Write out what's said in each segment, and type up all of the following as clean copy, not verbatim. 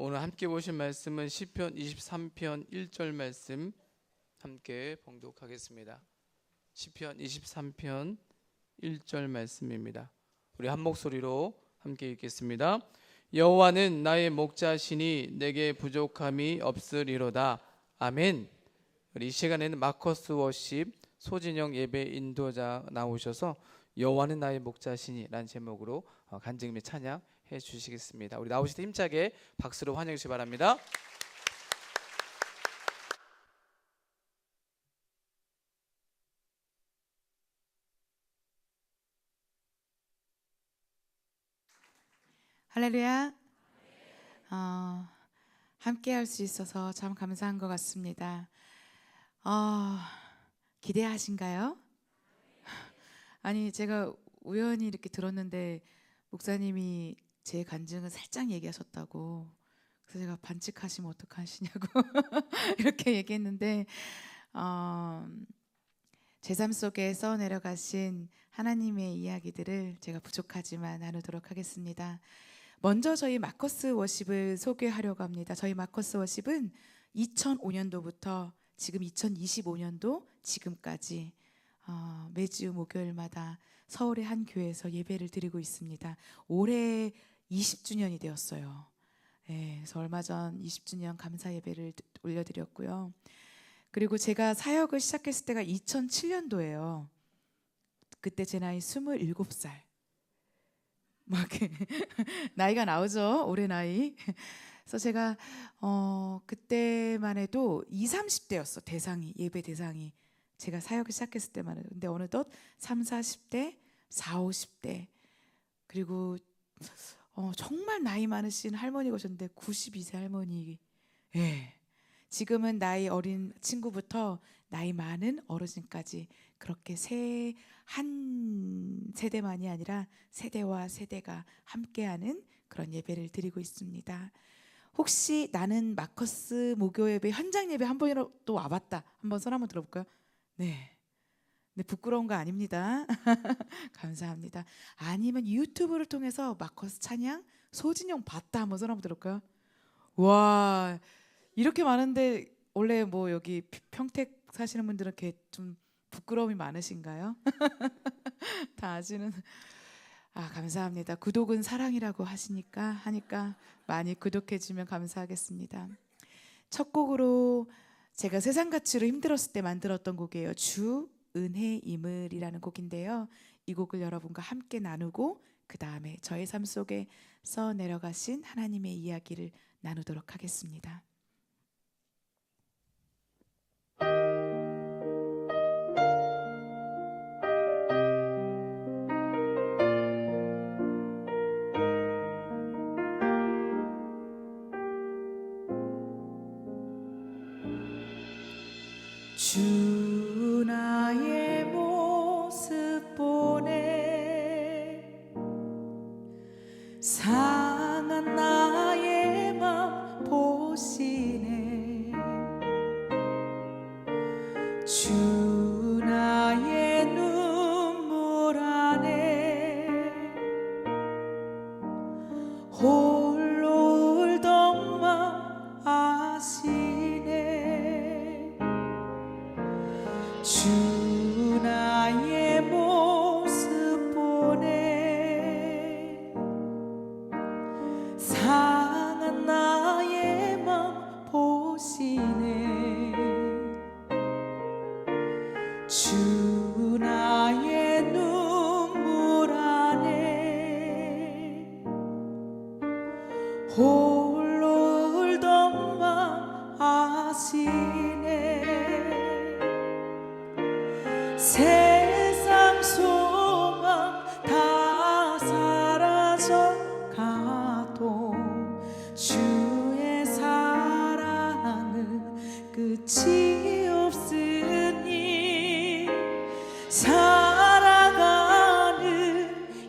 오늘 함께 보신 말씀은 시편 23편 1절 말씀 함께 봉독하겠습니다. 시편 23편 1절 말씀입니다. 우리 한 목소리로 함께 읽겠습니다. 여호와는 나의 목자시니 내게 부족함이 없으리로다. 아멘. 우리 이 시간에는 마커스 워십 소진영 예배 인도자 나오셔서 여호와는 나의 목자시니 라는 제목으로 간증 및 찬양 해 주시겠습니다. 우리 나오실 때 힘차게 박수로 환영해 주시기 바랍니다. 할렐루야. 함께 할 수 있어서 참 감사한 것 같습니다. 기대하신가요? 아니, 제가 우연히 이렇게 들었는데 목사님이 제 간증을 살짝 얘기하셨다고. 그래서 제가 반칙하시면 어떡하시냐고 이렇게 얘기했는데 제 삶 속에 써내려가신 하나님의 이야기들을 제가 부족하지만 나누도록 하겠습니다. 먼저 저희 마커스 워십을 소개하려고 합니다. 저희 마커스 워십은 2005년도부터 지금 2025년도 지금까지 매주 목요일마다 서울의 한 교회에서 예배를 드리고 있습니다. 올해 20주년이 되었어요. 그래서 얼마 전 20주년 감사 예배를 올려드렸고요. 그리고 제가 사역을 시작했을 때가 2007년도예요. 그때 제 나이 27살. 막 나이가 나오죠. 올해 나이. 그래서 제가 그때만 해도 20, 30대였어. 대상이, 예배 대상이. 제가 사역을 시작했을 때만 해도. 근데 어느덧 30, 40대, 40, 50대. 그리고 정말 나이 많으신 할머니가 오셨는데 92세 할머니. 지금은 나이 어린 친구부터 나이 많은 어르신까지 그렇게 한 세대만이 아니라 세대와 세대가 함께하는 그런 예배를 드리고 있습니다. 혹시 나는 마커스 목요 예배 현장 예배 한 번이라도 와봤다. 한번 손 한번 들어볼까요? 네, 부끄러운 거 아닙니다. 감사합니다. 아니면 유튜브를 통해서 마커스 찬양 소진영 봤다. 한번 손 한번 들어볼까요? 와, 이렇게 많은데 원래 뭐 여기 평택 사시는 분들은 이렇게 좀 부끄러움이 많으신가요? 다 아시는. 감사합니다. 구독은 사랑이라고 하니까 많이 구독해주면 감사하겠습니다. 첫 곡으로 제가 세상 가치로 힘들었을 때 만들었던 곡이에요. 주 은혜임을이라는 곡인데요. 이 곡을 여러분과 함께 나누고 그 다음에 저의 삶 속에 써 내려가신 하나님의 이야기를 나누도록 하겠습니다. 주 나의 모습 보네 상한 나의 맘 보시네 주 나의 눈물 안에 홀로 울던 맘 아시네 주 나의 모습 보네 상한 나의 맘 보시네 주 나의 눈물 안에 홀로 울던 맘 아시네 세상 소망 다 사라져가도 주의 사랑은 끝이 없으니 살아가는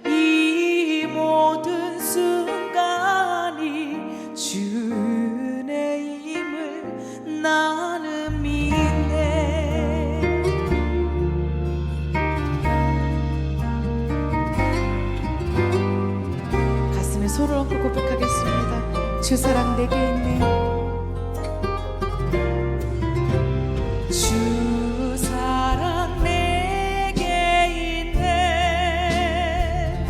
이 모든 순간이 주의 힘을 나는 믿네 가슴에 소를 얹고 고백하겠습니다. 주사랑 내게 있네. 주사랑 내게 있네.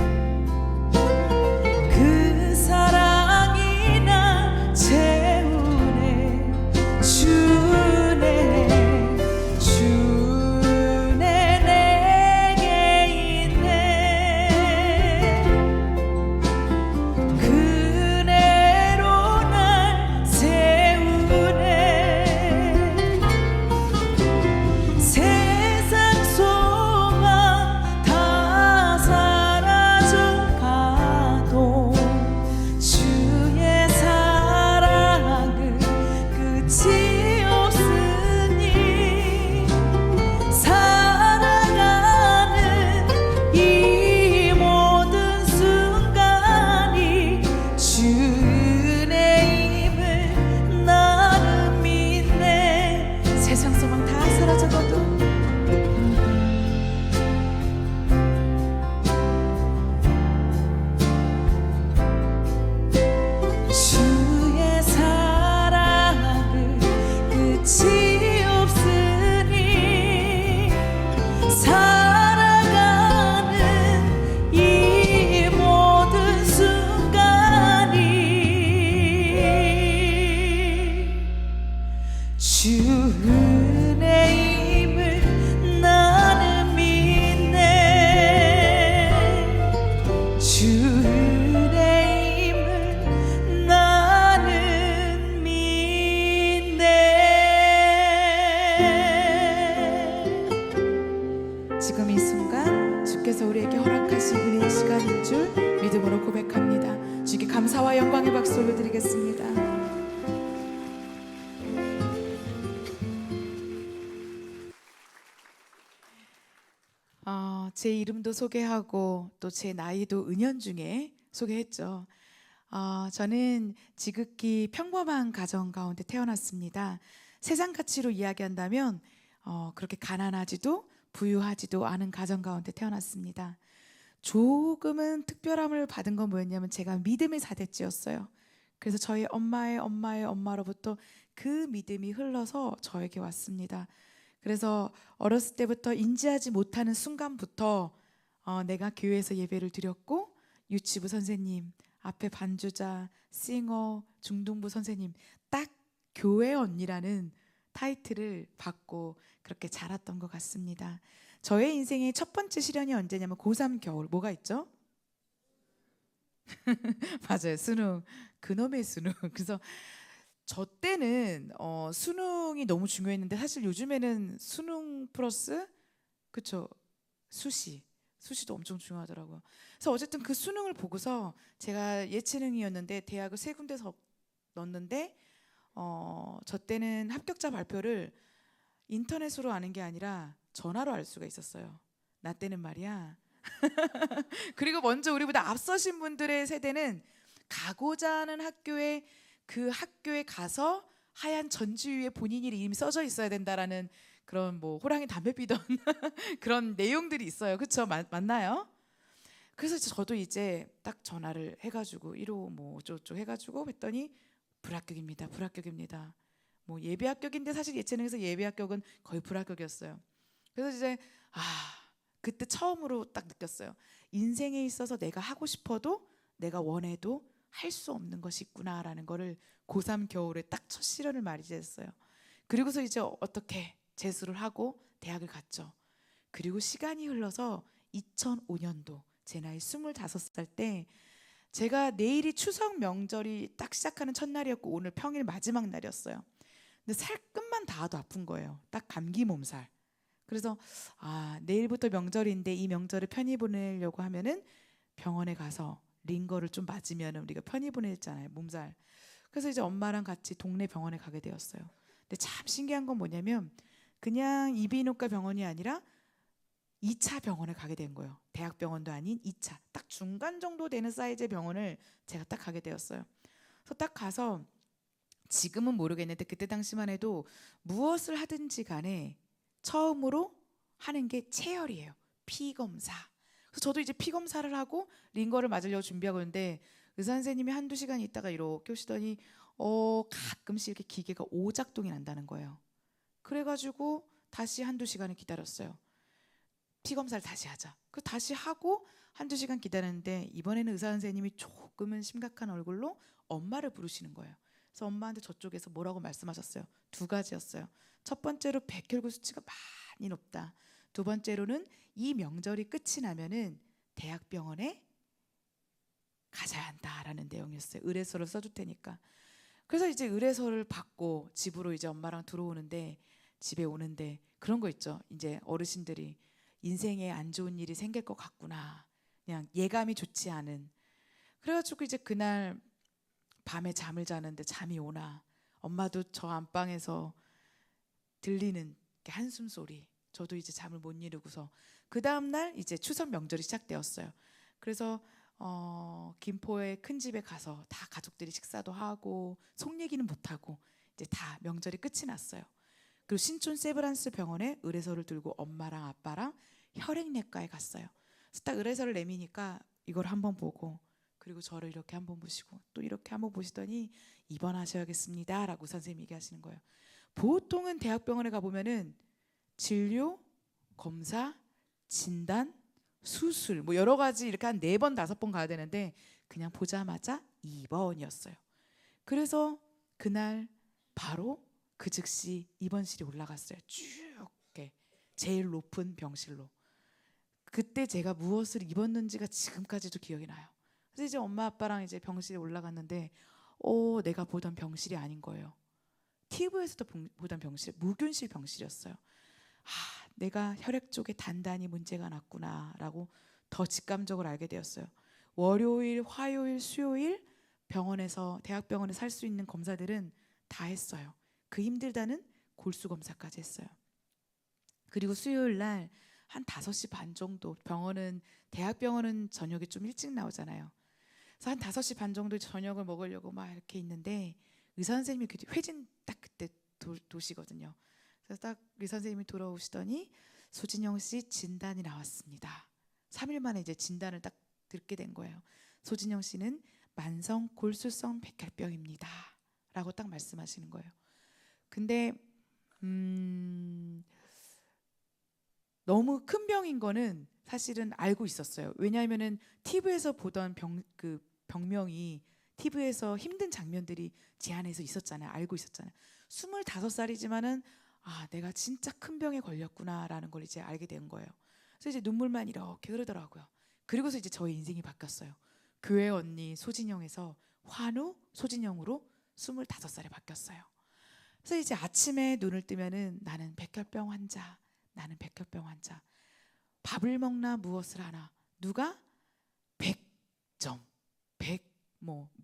그 사랑이 나 채우네. 주네 내게 있네. 그네로 날 세우네. 세상 소망 다 사라져가도 주의 사랑은 끝이 없으니 살아가는 이 모든 순간이 주 은혜임을 나는 믿네. 세상 소망 다 사라져가도 주의 사랑은 끝이 없으니 살아가는 이 모든 순간이 주 은혜임을 나는 믿네. 주 은혜임을 나는 믿네. 지금 이 순간 주께서 우리에게 허락하신 은혜의 시간인 줄 믿음으로 고백합니다. 주께 감사와 영광의 박수 올려드리겠습니다. 제 이름도 소개하고 또 제 나이도 은연중에 소개했죠. 저는 지극히 평범한 가정 가운데 태어났습니다. 세상 가치로 이야기한다면 그렇게 가난하지도 부유하지도 않은 가정 가운데 태어났습니다. 조금은 특별함을 받은 건 뭐였냐면 제가 믿음의 사대째였어요. 그래서 저희 엄마의 엄마로부터 그 믿음이 흘러서 저에게 왔습니다. 그래서 어렸을 때부터 인지하지 못하는 순간부터 내가 교회에서 예배를 드렸고 유치부 선생님, 앞에 반주자, 싱어, 중등부 선생님 딱 교회 언니라는 타이틀을 받고 그렇게 자랐던 것 같습니다. 저의 인생의 첫 번째 시련이 언제냐면 고3 겨울. 뭐가 있죠? 맞아요. 수능. 그놈의 수능. 그래서 저 때는 수능이 너무 중요했는데 사실 요즘에는 수능 플러스 그쵸 수시도 엄청 중요하더라고요. 그래서 어쨌든 그 수능을 보고서 제가 예체능이었는데 대학을 3군데서 넣었는데 저 때는 합격자 발표를 인터넷으로 아는 게 아니라 전화로 알 수가 있었어요. 나 때는 말이야. 그리고 먼저 우리보다 앞서신 분들의 세대는 가고자 하는 학교에 그 학교에 가서 하얀 전지 위에 본인 이름이 써져 있어야 된다라는 그런 뭐 호랑이 담배 피던 그런 내용들이 있어요. 그렇죠? 맞나요? 그래서 저도 이제 딱 전화를 해가지고 1호 뭐 어쩌고저쩌고 해가지고 했더니 불합격입니다. 뭐 예비 합격인데 사실 예체능에서 예비 합격은 거의 불합격이었어요. 그래서 이제 그때 처음으로 딱 느꼈어요. 인생에 있어서 내가 하고 싶어도 내가 원해도 할 수 없는 것이 있구나라는 거를 고3 겨울에 딱 첫 시련을 맞이했어요. 그리고서 이제 어떻게 재수를 하고 대학을 갔죠. 그리고 시간이 흘러서 2005년도 제 나이 25살 때 제가 내일이 추석 명절이 딱 시작하는 첫날이었고 오늘 평일 마지막 날이었어요. 근데 살끝만 닿아도 아픈 거예요. 딱 감기 몸살. 그래서 내일부터 명절인데 이 명절을 편히 보내려고 하면은 병원에 가서 링거를 좀 맞으면 우리가 편히 보내잖아요. 몸살. 그래서 이제 엄마랑 같이 동네 병원에 가게 되었어요. 근데 참 신기한 건 뭐냐면 그냥 이비인후과 병원이 아니라 2차 병원에 가게 된 거예요. 대학병원도 아닌 2차. 딱 중간 정도 되는 사이즈의 병원을 제가 딱 가게 되었어요. 그래서 딱 가서 지금은 모르겠는데 그때 당시만 해도 무엇을 하든지 간에 처음으로 하는 게 체열이에요. 피 검사. 그래서 저도 이제 피 검사를 하고 링거를 맞으려고 준비하고 있는데 의사 선생님이 한두 시간 있다가 이렇게 오시더니 가끔씩 이렇게 기계가 오작동이 난다는 거예요. 그래가지고 다시 한두 시간을 기다렸어요. 피 검사를 다시 하자. 그 다시 하고 한두 시간 기다렸는데 이번에는 의사 선생님이 조금은 심각한 얼굴로 엄마를 부르시는 거예요. 그래서 엄마한테 저쪽에서 뭐라고 말씀하셨어요? 두 가지였어요. 첫 번째로 백혈구 수치가 많이 높다. 두 번째로는 이 명절이 끝이 나면은 대학병원에 가져야 한다라는 내용이었어요. 의뢰서를 써줄 테니까. 그래서 이제 의뢰서를 받고 집으로 이제 엄마랑 들어오는데, 집에 오는데 그런 거 있죠. 이제 어르신들이 인생에 안 좋은 일이 생길 것 같구나. 그냥 예감이 좋지 않은. 그래가지고 이제 그날 밤에 잠을 자는데 잠이 오나. 엄마도 저 안방에서 들리는 한숨 소리. 저도 이제 잠을 못 이루고서 그 다음 날 이제 추석 명절이 시작되었어요. 그래서 김포의 큰 집에 가서 다 가족들이 식사도 하고 속 얘기는 못 하고 이제 다 명절이 끝이 났어요. 그리고 신촌 세브란스 병원에 의뢰서를 들고 엄마랑 아빠랑 혈액내과에 갔어요. 그래서 딱 의뢰서를 내미니까 이걸 한번 보고, 그리고 저를 이렇게 한번 보시고 또 이렇게 한번 보시더니 입원하셔야겠습니다라고 선생님이 얘기하시는 거예요. 보통은 대학병원에 가보면은 진료, 검사, 진단, 수술 뭐 여러 가지 이렇게 한 4번 5번 가야 되는데 그냥 보자마자 2번이었어요. 그래서 그날 바로 그 즉시 입원실에 올라갔어요. 쭉 이렇게 제일 높은 병실로. 그때 제가 무엇을 입었는지가 지금까지도 기억이 나요. 그래서 이제 엄마 아빠랑 이제 병실에 올라갔는데 내가 보던 병실이 아닌 거예요. TV에서도 보던 병실, 무균실 병실이었어요. 내가 혈액 쪽에 단단히 문제가 났구나라고 더 직감적으로 알게 되었어요. 월요일, 화요일, 수요일 병원에서 대학병원에 살 수 있는 검사들은 다 했어요. 그 힘들다는 골수 검사까지 했어요. 그리고 수요일 날 한 5시 반 정도, 대학병원은 저녁에 좀 일찍 나오잖아요. 그래서 한 5시 반 정도 저녁을 먹으려고 막 이렇게 있는데 의사 선생님이 회진 딱 그때 도시거든요. 그래서 딱 의사 선생님이 돌아오시더니 소진영 씨 진단이 나왔습니다. 3일 만에 이제 진단을 딱 듣게 된 거예요. 소진영 씨는 만성 골수성 백혈병입니다. 라고 딱 말씀하시는 거예요. 근데 너무 큰 병인 거는 사실은 알고 있었어요. 왜냐하면은 TV에서 보던 병명이 TV에서 힘든 장면들이 제 안에서 있었잖아요. 알고 있었잖아요. 25살이지만은 내가 진짜 큰 병에 걸렸구나라는 걸 이제 알게 된 거예요. 그래서 이제 눈물만 이렇게 흐르더라고요. 그리고서 이제 저의 인생이 바뀌었어요. 교회 언니 소진영에서 환우 소진영으로 25살에 바뀌었어요. 그래서 이제 아침에 눈을 뜨면은 나는 백혈병 환자, 나는 백혈병 환자. 밥을 먹나 무엇을 하나. 누가 100점,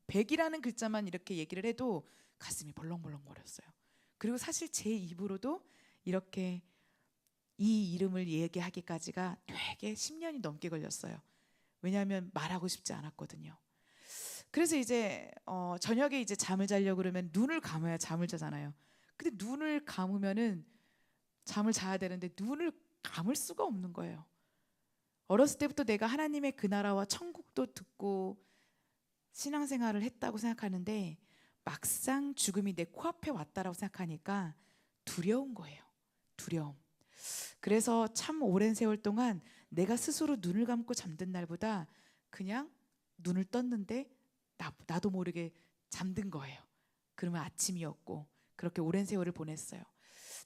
100이라는 글자만 이렇게 얘기를 해도 가슴이 벌렁벌렁거렸어요. 그리고 사실 제 입으로도 이렇게 이 이름을 얘기하기까지가 되게 10년이 넘게 걸렸어요. 왜냐하면 말하고 싶지 않았거든요. 그래서 이제 저녁에 이제 잠을 자려고 그러면 눈을 감아야 잠을 자잖아요. 근데 눈을 감으면은 잠을 자야 되는데 눈을 감을 수가 없는 거예요. 어렸을 때부터 내가 하나님의 그 나라와 천국도 듣고 신앙생활을 했다고 생각하는데 막상 죽음이 내 코앞에 왔다라고 생각하니까 두려운 거예요. 두려움. 그래서 참 오랜 세월 동안 내가 스스로 눈을 감고 잠든 날보다 그냥 눈을 떴는데 나도 모르게 잠든 거예요. 그러면 아침이었고 그렇게 오랜 세월을 보냈어요.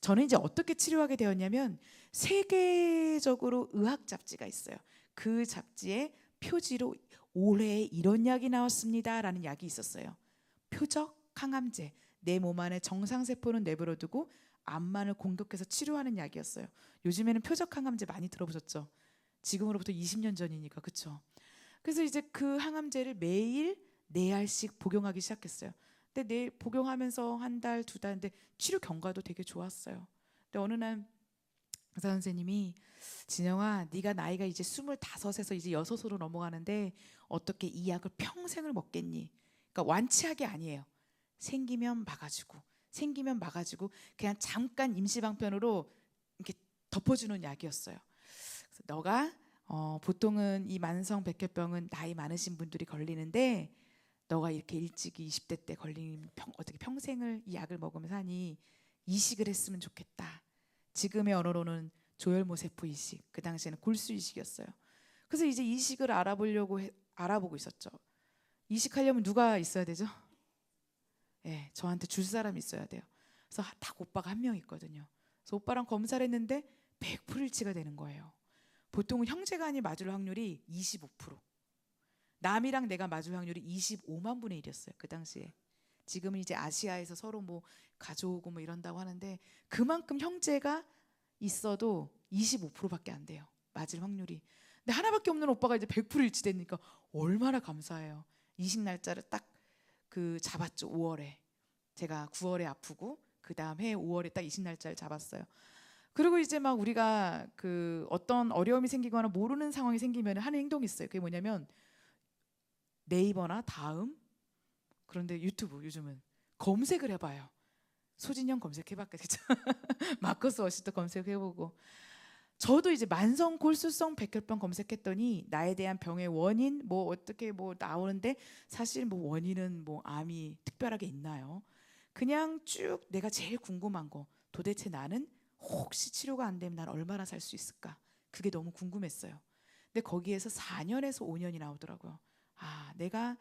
저는 이제 어떻게 치료하게 되었냐면 세계적으로 의학 잡지가 있어요. 그 잡지에 표지로 올해 이런 약이 나왔습니다라는 약이 있었어요. 표적 항암제. 내 몸 안에 정상세포는 내버려두고 암만을 공격해서 치료하는 약이었어요. 요즘에는 표적 항암제 많이 들어보셨죠? 지금으로부터 20년 전이니까 그렇죠? 그래서 이제 그 항암제를 매일 4알씩 복용하기 시작했어요. 근데 내일 복용하면서 한 달, 2달, 근데 치료 경과도 되게 좋았어요. 근데 어느 날 의사 선생님이 진영아, 네가 나이가 이제 25에서 이제 6으로 넘어가는데 어떻게 이 약을 평생을 먹겠니? 그러니까 완치하게 아니에요. 생기면 막아주고 그냥 잠깐 임시방편으로 이렇게 덮어주는 약이었어요. 그래서 너가 보통은 이 만성 백혈병은 나이 많으신 분들이 걸리는데 너가 이렇게 일찍이 20대 때 걸린 어떻게 평생을 이 약을 먹으면서 하니 이식을 했으면 좋겠다. 지금의 언어로는 조혈모세포 이식, 그 당시에는 골수 이식이었어요. 그래서 이제 이식을 알아보고 있었죠. 이식하려면 누가 있어야 되죠? 예, 저한테 줄 사람이 있어야 돼요. 그래서 딱 오빠가 한 명 있거든요. 그래서 오빠랑 검사를 했는데 100% 일치가 되는 거예요. 보통은 형제간이 맞을 확률이 25%. 남이랑 내가 맞을 확률이 25만 분의 1이었어요. 그 당시에. 지금은 이제 아시아에서 서로 뭐 가져오고 뭐 이런다고 하는데 그만큼 형제가 있어도 25%밖에 안 돼요. 맞을 확률이. 근데 하나밖에 없는 오빠가 이제 100% 일치되니까 얼마나 감사해요. 이식 날짜를 딱 그 잡았죠. 5월에. 제가 9월에 아프고 그 다음 해 5월에 딱 이식 날짜를 잡았어요. 그리고 이제 막 우리가 그 어떤 어려움이 생기거나 모르는 상황이 생기면 하는 행동이 있어요. 그게 뭐냐면 네이버나 다음 그런데 유튜브 요즘은 검색을 해봐요. 소진영 검색해봤겠죠. 마커스 워시도 검색해보고 저도 이제 만성 골수성 백혈병 검색했더니 나에 대한 병의 원인 뭐 어떻게 뭐 나오는데 사실 뭐 원인은 뭐 암이 특별하게 있나요? 그냥 쭉 내가 제일 궁금한 거 도대체 나는 혹시 치료가 안 되면 난 얼마나 살 수 있을까? 그게 너무 궁금했어요. 근데 거기에서 4년에서 5년이 나오더라고요. 아, 내가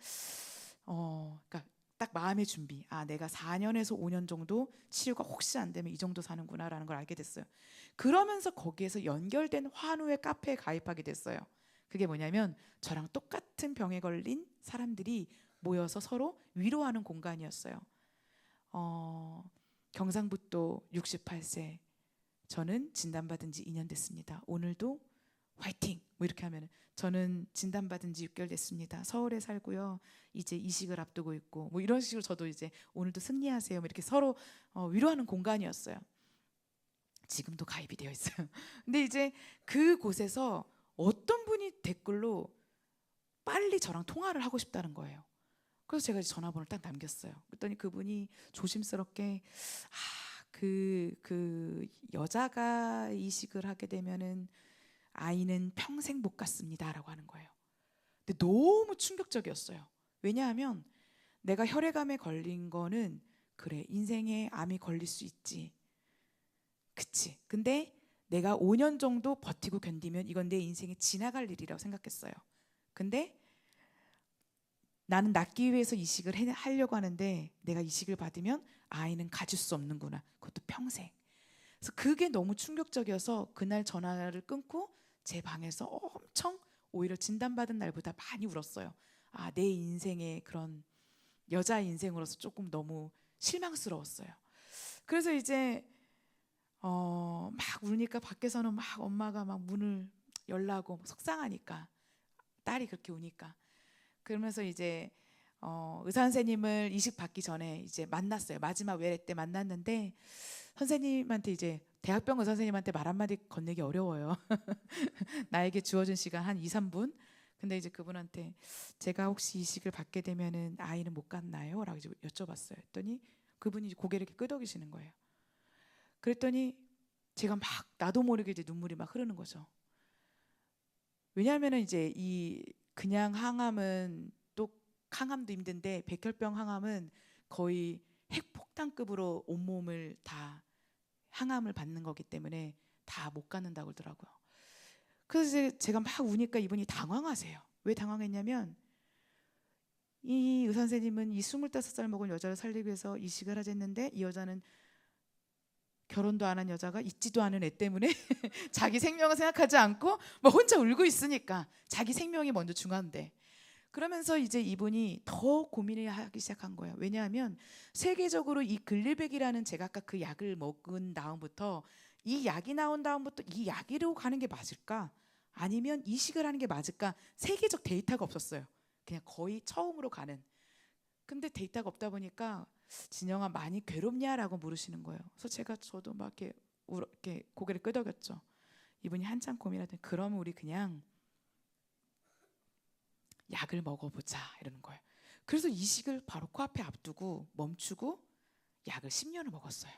그러니까 딱 마음의 준비. 아, 내가 4년에서 5년 정도 치료가 혹시 안 되면 이 정도 사는구나라는 걸 알게 됐어요. 그러면서 거기에서 연결된 환우의 카페에 가입하게 됐어요. 그게 뭐냐면 저랑 똑같은 병에 걸린 사람들이 모여서 서로 위로하는 공간이었어요. 경상북도 68세. 저는 진단받은 지 2년 됐습니다. 오늘도 화이팅! 뭐 이렇게 하면 저는 진단받은 지 6개월 됐습니다. 서울에 살고요. 이제 이식을 앞두고 있고 뭐 이런 식으로 저도 이제 오늘도 승리하세요. 뭐 이렇게 서로 위로하는 공간이었어요. 지금도 가입이 되어 있어요. 근데 이제 그곳에서 어떤 분이 댓글로 빨리 저랑 통화를 하고 싶다는 거예요. 그래서 제가 이제 전화번호를 딱 남겼어요. 그랬더니 그분이 조심스럽게 그 여자가 이식을 하게 되면은 아이는 평생 못 갖습니다라고 하는 거예요. 근데 너무 충격적이었어요. 왜냐하면 내가 혈액암에 걸린 거는 그래 인생에 암이 걸릴 수 있지. 그치. 근데 내가 5년 정도 버티고 견디면 이건 내 인생에 지나갈 일이라고 생각했어요. 근데 나는 낫기 위해서 이식을 하려고 하는데 내가 이식을 받으면 아이는 가질 수 없는구나. 그것도 평생. 그래서 그게 너무 충격적이어서 그날 전화를 끊고 제 방에서 엄청 오히려 진단받은 날보다 많이 울었어요. 아, 내 인생의 그런 여자 인생으로서 조금 너무 실망스러웠어요. 그래서 이제 막 울니까 밖에서는 막 엄마가 막 문을 열라고 속상하니까 딸이 그렇게 우니까 그러면서 이제 의사 선생님을 이식 받기 전에 이제 만났어요. 마지막 외래 때 만났는데 선생님한테 이제 대학병 의사 선생님한테 말 한마디 건네기 어려워요. 나에게 주어진 시간 한 2, 3분. 근데 이제 그분한테 제가 혹시 이식을 받게 되면은 아이는 못 갖나요? 라고 이제 여쭤봤어요. 했더니 그분이 이제 고개를 이렇게 끄덕이시는 거예요. 그랬더니 제가 막 나도 모르게 이제 눈물이 막 흐르는 거죠. 왜냐하면은 이제 이 그냥 항암은 또 항암도 힘든데 백혈병 항암은 거의 핵폭탄급으로 온몸을 다 항암을 받는 거기 때문에 다 못 갖는다고 그러더라고요. 그래서 이제 제가 막 우니까 이분이 당황하세요. 왜 당황했냐면 이 의사 선생님은 이 25살 먹은 여자를 살리기 위해서 이식을 하셨는데 이 여자는 결혼도 안 한 여자가 있지도 않은 애 때문에 자기 생명을 생각하지 않고 뭐 혼자 울고 있으니까 자기 생명이 먼저 중요한데 그러면서 이제 이분이 더 고민을 하기 시작한 거예요. 왜냐하면 세계적으로 이 글리백이라는 제가 아까 그 약을 먹은 다음부터 이 약이 나온 다음부터 이 약으로 가는 게 맞을까? 아니면 이식을 하는 게 맞을까? 세계적 데이터가 없었어요. 그냥 거의 처음으로 가는. 근데 데이터가 없다 보니까 진영아 많이 괴롭냐라고 물으시는 거예요. 그래서 저도 막 이렇게 고개를 끄덕였죠. 이분이 한참 고민하더니 그러면 우리 그냥 약을 먹어보자 이러는 거예요. 그래서 이식을 바로 코앞에 앞두고 멈추고 약을 10년을 먹었어요.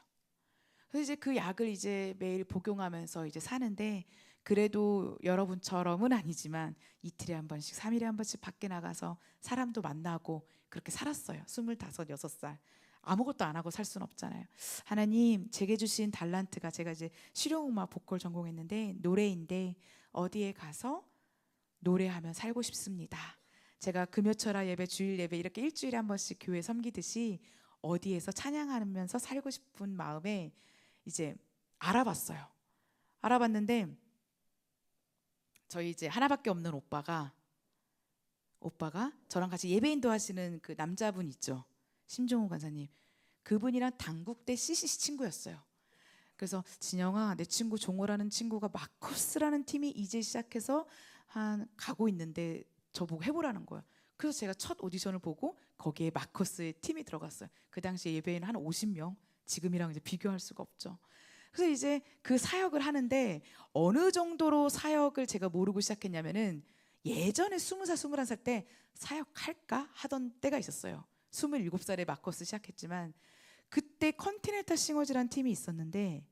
그래서 이제 그 약을 이제 매일 복용하면서 이제 사는데 그래도 여러분처럼은 아니지만 이틀에 한 번씩, 3일에 한 번씩 밖에 나가서 사람도 만나고 그렇게 살았어요. 25, 6살. 아무것도 안 하고 살 수는 없잖아요. 하나님, 제게 주신 달란트가, 제가 이제 실용음악 보컬 전공했는데 노래인데 어디에 가서 노래하면 살고 싶습니다. 제가 금요철화 예배, 주일 예배 이렇게 일주일에 한 번씩 교회 섬기듯이 어디에서 찬양하면서 살고 싶은 마음에 이제 알아봤어요. 알아봤는데 저희 이제 하나밖에 없는 오빠가 저랑 같이 예배 인도하시는 그 남자분 있죠, 심종호 간사님. 그분이랑 당국대 CCC 친구였어요. 그래서 진영아, 내 친구 종호라는 친구가 마커스라는 팀이 이제 시작해서 한 가고 있는데 저보고 해보라는 거예요. 그래서 제가 첫 오디션을 보고 거기에 마커스의 팀이 들어갔어요. 그 당시 예배인 한 50명, 지금이랑 이제 비교할 수가 없죠. 그래서 이제 그 사역을 하는데 어느 정도로 사역을 제가 모르고 시작했냐면은 예전에 20살, 21살 때 사역할까 하던 때가 있었어요. 27살에 마커스 시작했지만 그때 컨티넨탈 싱어즈라는 팀이 있었는데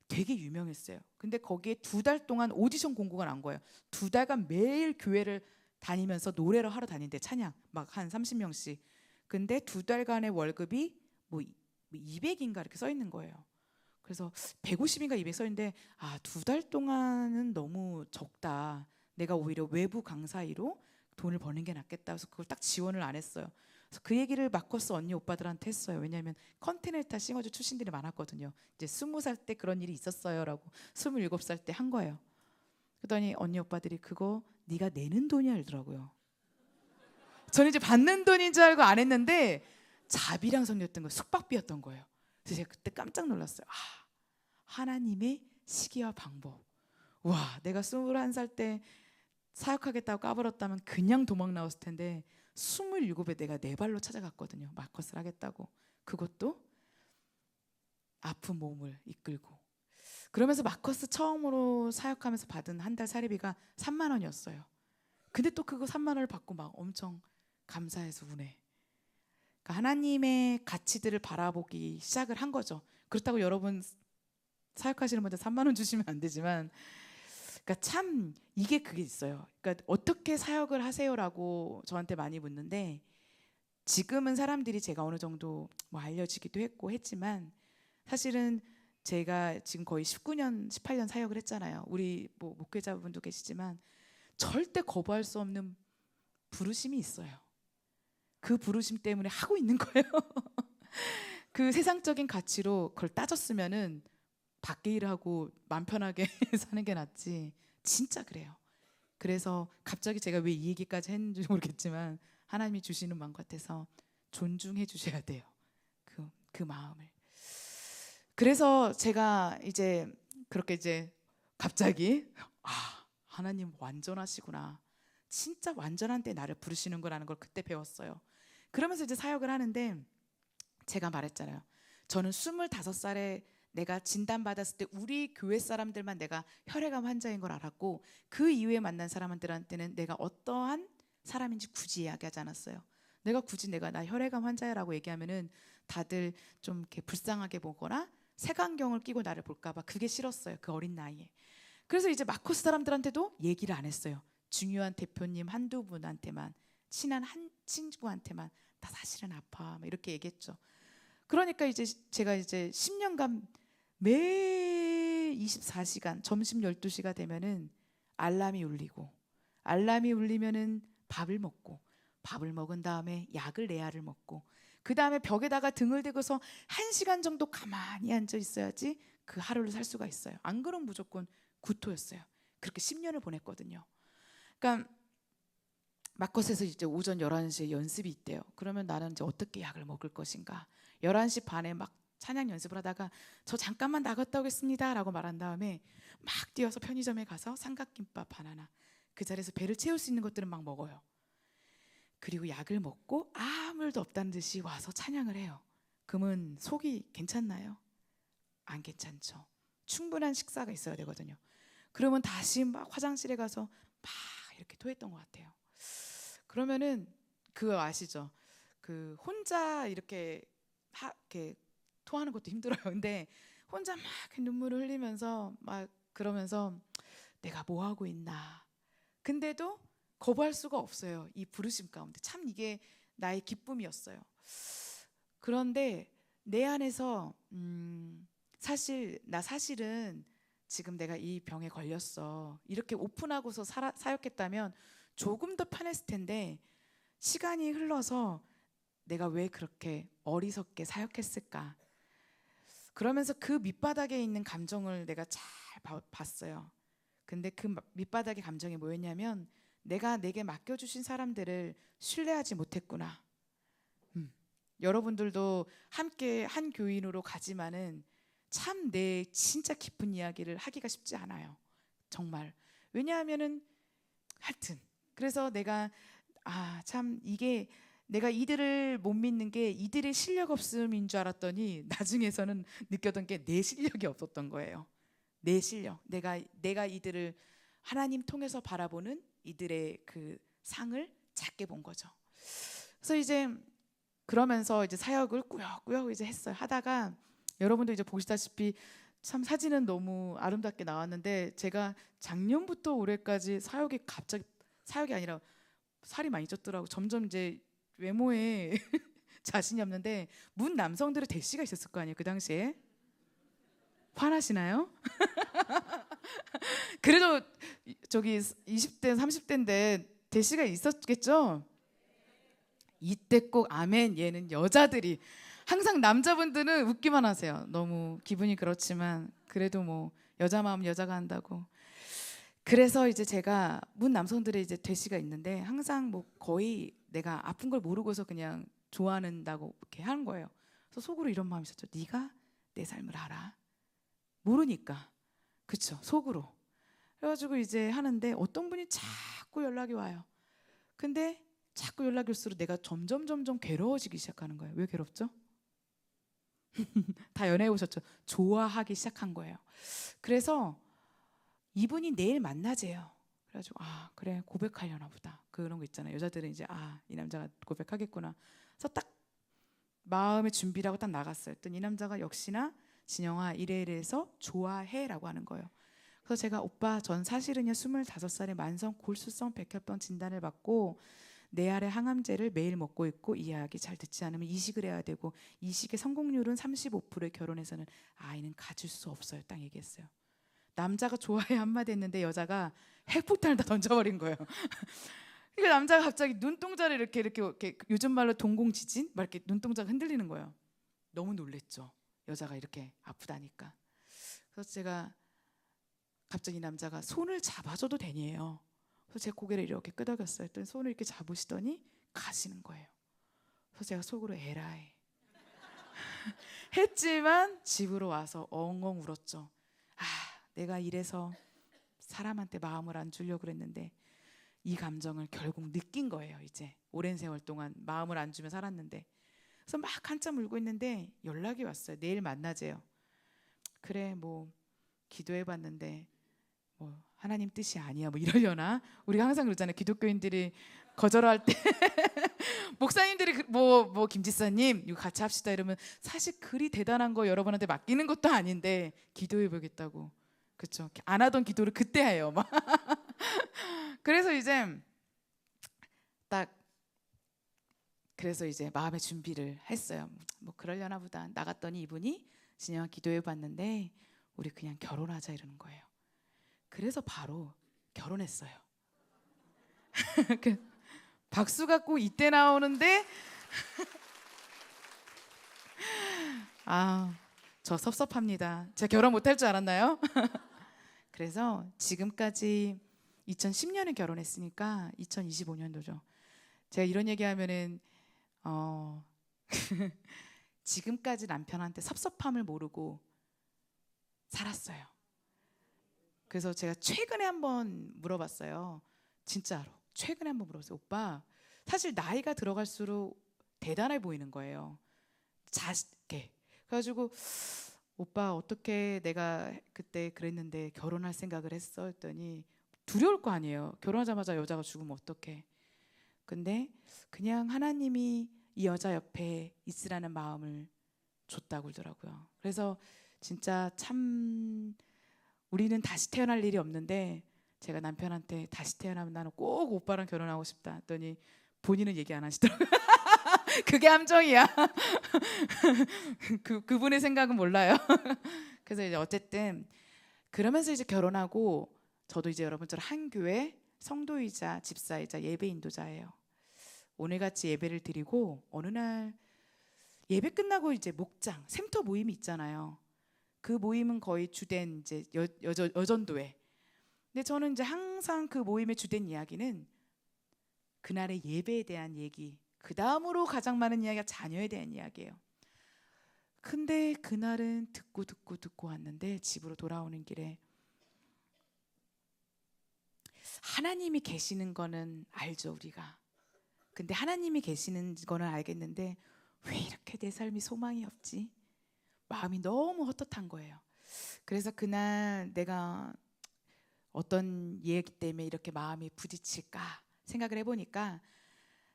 되게 유명했어요. 근데 거기에 2달 동안 오디션 공고가 난 거예요. 2달간 매일 교회를 다니면서 노래를 하러 다니는데 찬양 막 한 30명씩. 근데 2달간의 월급이 뭐 200인가 이렇게 써 있는 거예요. 그래서 150인가 200 써 있는데 2달 동안은 너무 적다. 내가 오히려 외부 강사이로 돈을 버는 게 낫겠다. 그래서 그걸 딱 지원을 안 했어요. 그래서 그 얘기를 마커스 언니 오빠들한테 했어요. 왜냐하면 컨티넨탈 싱어즈 출신들이 많았거든요. 이제 20살 때 그런 일이 있었어요라고 27살 때 한 거예요. 그러더니 언니 오빠들이 그거 네가 내는 돈이 알더라고요. 저는 이제 받는 돈인 줄 알고 안 했는데 자비량성이었던 거예요. 숙박비였던 거예요. 그래서 제가 그때 깜짝 놀랐어요. 하나님의 시기와 방법. 와, 내가 21살 때 사역하겠다고 까불었다면 그냥 도망 나왔을 텐데 27에 내가 내 발로 찾아갔거든요. 마커스를 하겠다고. 그것도 아픈 몸을 이끌고. 그러면서 마커스 처음으로 사역하면서 받은 한 달 사례비가 3만 원이었어요. 근데 또 그거 3만 원을 받고 막 엄청 감사해서 우네. 그러니까 하나님의 가치들을 바라보기 시작을 한 거죠. 그렇다고 여러분 사역하시는 분들 3만 원 주시면 안 되지만, 그러니까 참 이게 그게 있어요. 그러니까 어떻게 사역을 하세요라고 저한테 많이 묻는데 지금은 사람들이 제가 어느 정도 뭐 알려지기도 했지만 사실은 제가 지금 거의 19년, 18년 사역을 했잖아요. 우리 뭐 목회자분도 계시지만 절대 거부할 수 없는 부르심이 있어요. 그 부르심 때문에 하고 있는 거예요. 그 세상적인 가치로 그걸 따졌으면은 밖에 일하고 마음 편하게 사는 게 낫지. 진짜 그래요. 그래서 갑자기 제가 왜 이 얘기까지 했는지 모르겠지만 하나님이 주시는 마음 같아서 존중해 주셔야 돼요. 그 마음을. 그래서 제가 이제 그렇게 이제 갑자기 하나님 완전하시구나. 진짜 완전한 때 나를 부르시는 거라는 걸 그때 배웠어요. 그러면서 이제 사역을 하는데 제가 말했잖아요. 저는 25살에 내가 진단받았을 때 우리 교회 사람들만 내가 혈액암 환자인 걸 알았고 그 이후에 만난 사람들한테는 내가 어떠한 사람인지 굳이 이야기하지 않았어요. 내가 굳이 나 혈액암 환자라고 얘기하면은 다들 좀 이렇게 불쌍하게 보거나 색안경을 끼고 나를 볼까 봐 그게 싫었어요. 그 어린 나이에. 그래서 이제 마커스 사람들한테도 얘기를 안 했어요. 중요한 대표님 한두 분한테만, 친한 한 친구한테만 나 사실은 아파 이렇게 얘기했죠. 그러니까 이제 제가 이제 10년간 매 24시간 점심 12시가 되면은 알람이 울리면은 밥을 먹은 다음에 약을 내야를 먹고 그 다음에 벽에다가 등을 대고서 1시간 정도 가만히 앉아 있어야지 그 하루를 살 수가 있어요. 안 그러면 무조건 구토였어요. 그렇게 10년을 보냈거든요. 그러니까 마커스에서 이제 오전 11시에 연습이 있대요. 그러면 나는 이제 어떻게 약을 먹을 것인가. 11시 반에 막 찬양 연습을 하다가 저 잠깐만 나갔다 오겠습니다 라고 말한 다음에 막 뛰어서 편의점에 가서 삼각김밥 바나나 그 자리에서 배를 채울 수 있는 것들은 막 먹어요. 그리고 약을 먹고 아무 일도 없다는 듯이 와서 찬양을 해요. 그러면 속이 괜찮나요? 안 괜찮죠. 충분한 식사가 있어야 되거든요. 그러면 다시 막 화장실에 가서 막 이렇게 토했던 것 같아요. 그러면은 그거 아시죠? 그 혼자 이렇게 토하는 것도 힘들어요. 근데 혼자 막 눈물을 흘리면서 막 그러면서 내가 뭐 하고 있나. 근데도 거부할 수가 없어요. 이 부르심 가운데 참 이게 나의 기쁨이었어요. 그런데 내 안에서 사실은 지금 내가 이 병에 걸렸어. 이렇게 오픈하고서 사역했다면 조금 더 편했을 텐데 시간이 흘러서 내가 왜 그렇게 어리석게 사역했을까? 그러면서 그 밑바닥에 있는 감정을 내가 잘 봤어요. 근데 그 밑바닥의 감정이 뭐였냐면 내가 내게 맡겨주신 사람들을 신뢰하지 못했구나. 여러분들도 함께 한 교인으로 가지만은 참 내 진짜 깊은 이야기를 하기가 쉽지 않아요. 정말. 왜냐하면은 하여튼 그래서 내가 참 이게 내가 이들을 못 믿는 게 이들의 실력 없음인 줄 알았더니 나중에서는 느꼈던 게 내 실력이 없었던 거예요. 내 실력. 내가 이들을 하나님 통해서 바라보는 이들의 그 상을 작게 본 거죠. 그래서 이제 그러면서 이제 사역을 꾸역꾸역 이제 했어요. 하다가 여러분도 이제 보시다시피 참 사진은 너무 아름답게 나왔는데 제가 작년부터 올해까지 사역이 아니라 살이 많이 쪘더라고. 점점 이제 외모에 자신이 없는데 문 남성들의 대시가 있었을 거 아니에요. 그 당시에. 화나시나요? 그래도 저기 20대 30대인데 대시가 있었겠죠? 이때 꼭 아멘. 얘는 여자들이 항상 남자분들은 웃기만 하세요. 너무 기분이 그렇지만 그래도 뭐 여자 마음 여자가 한다고. 그래서 이제 제가 문 남성들의 이제 대시가 있는데 항상 뭐 거의 내가 아픈 걸 모르고서 그냥 좋아한다고 이렇게 하는 거예요. 그래서 속으로 이런 마음이 있었죠. 네가 내 삶을 알아? 모르니까. 그쵸? 속으로. 그래가지고 이제 하는데 어떤 분이 자꾸 연락이 와요. 근데 자꾸 연락이 올수록 내가 점점 괴로워지기 시작하는 거예요. 왜 괴롭죠? 다 연애해 보셨죠? 좋아하기 시작한 거예요. 그래서 이분이 내일 만나재요. 그래가지고 그래 고백하려나 보다. 그런 거 있잖아요. 여자들은 이제 이 남자가 고백하겠구나. 그래서 딱 마음의 준비를 하고 딱 나갔어요. 이 남자가 역시나 진영아 이래서 좋아해라고 하는 거예요. 그래서 제가 오빠 전 사실은요 25살에 만성 골수성 백혈병 진단을 받고 내 알에 항암제를 매일 먹고 있고 이 약이 잘 듣지 않으면 이식을 해야 되고 이식의 성공률은 35%의 결혼에서는 아이는 가질 수 없어요. 딱 얘기했어요. 남자가 좋아해 한마디 했는데 여자가 핵폭탄을 다 던져버린 거예요. 그러니까 남자가 갑자기 눈동자를 이렇게 요즘 말로 동공지진 막 이렇게 눈동자가 흔들리는 거예요. 너무 놀랬죠. 여자가 이렇게 아프다니까. 그래서 제가 갑자기 남자가 손을 잡아줘도 되니에요. 그래서 제 고개를 이렇게 끄덕였어요. 했더니 손을 이렇게 잡으시더니 가시는 거예요. 그래서 제가 속으로 에라이 했지만 집으로 와서 엉엉 울었죠. 내가 이래서 사람한테 마음을 안 주려고 그랬는데 이 감정을 결국 느낀 거예요. 이제 오랜 세월 동안 마음을 안 주며 살았는데. 그래서 막 한참 울고 있는데 연락이 왔어요. 내일 만나재요. 그래 뭐 기도해봤는데 뭐 하나님 뜻이 아니야 뭐 이러려나. 우리가 항상 그러잖아요. 기독교인들이 거절할 때 목사님들이 뭐 김지사님 이거 같이 합시다 이러면 사실 그리 대단한 거 여러분한테 맡기는 것도 아닌데 기도해보겠다고. 그렇죠. 안 하던 기도를 그때 해요. 막 그래서 이제 그래서 이제 마음의 준비를 했어요. 뭐 그러려나 보다. 나갔더니 이분이 진영아 기도해봤는데 우리 그냥 결혼하자 이러는 거예요. 그래서 바로 결혼했어요. 박수가 꼭 이때 나오는데 저 섭섭합니다. 제가 결혼 못할 줄 알았나요? 그래서 지금까지 2010년에 결혼했으니까 2025년도죠. 제가 이런 얘기하면은 지금까지 남편한테 섭섭함을 모르고 살았어요. 그래서 제가 최근에 한번 물어봤어요. 진짜로 최근에 한번 물어봤어요. 오빠 사실 나이가 들어갈수록 대단해 보이는 거예요. 자식게. 그래가지고 오빠 어떻게 내가 그때 그랬는데 결혼할 생각을 했어? 했더니 두려울 거 아니에요. 결혼하자마자 여자가 죽으면 어떡해. 근데 그냥 하나님이 이 여자 옆에 있으라는 마음을 줬다고 그러더라고요. 그래서 진짜 참 우리는 다시 태어날 일이 없는데 제가 남편한테 다시 태어나면 나는 꼭 오빠랑 결혼하고 싶다 했더니 본인은 얘기 안 하시더라고요. 그게 함정이야. 그분의 생각은 몰라요. 그래서 이제 어쨌든 그러면서 이제 결혼하고 저도 이제 여러분처럼 한 교회 성도이자 집사이자 예배 인도자예요. 오늘같이 예배를 드리고 어느 날 예배 끝나고 이제 목장 샘터 모임이 있잖아요. 그 모임은 거의 주된 이제 여전도회. 근데 저는 이제 항상 그 모임의 주된 이야기는 그날의 예배에 대한 얘기. 그 다음으로 가장 많은 이야기가 자녀에 대한 이야기예요. 근데 그날은 듣고 왔는데 집으로 돌아오는 길에 하나님이 계시는 거는 알죠 우리가. 근데 하나님이 계시는 거는 알겠는데 왜 이렇게 내 삶이 소망이 없지? 마음이 너무 헛헛한 거예요. 그래서 그날 내가 어떤 얘기 때문에 이렇게 마음이 부딪힐까 생각을 해보니까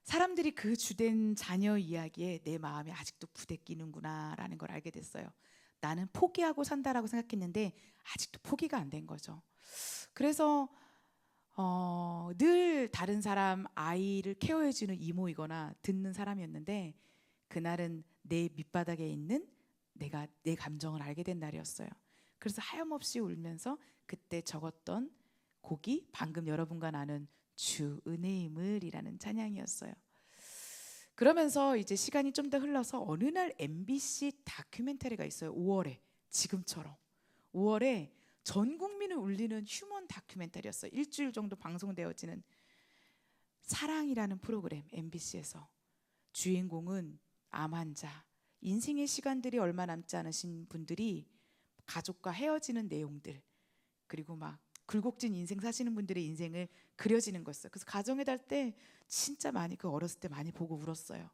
사람들이 그 주된 자녀 이야기에 내 마음이 아직도 부대끼는구나 라는 걸 알게 됐어요. 나는 포기하고 산다라고 생각했는데 아직도 포기가 안 된 거죠. 그래서 늘 다른 사람 아이를 케어해주는 이모이거나 듣는 사람이었는데 그날은 내 밑바닥에 있는 내가 내 감정을 알게 된 날이었어요. 그래서 하염없이 울면서 그때 적었던 곡이 방금 여러분과 나눈 주 은혜임을이라는 찬양이었어요. 그러면서 이제 시간이 좀 더 흘러서 어느 날 MBC 다큐멘터리가 있어요. 5월에 지금처럼 5월에 전 국민을 울리는 휴먼 다큐멘터리였어요. 일주일 정도 방송되어지는 사랑이라는 프로그램 MBC에서 주인공은 암 환자, 인생의 시간들이 얼마 남지 않으신 분들이 가족과 헤어지는 내용들 그리고 막 굴곡진 인생 사시는 분들의 인생을 그려지는 거였어요. 그래서 가정의 달 때 진짜 많이 그 어렸을 때 많이 보고 울었어요.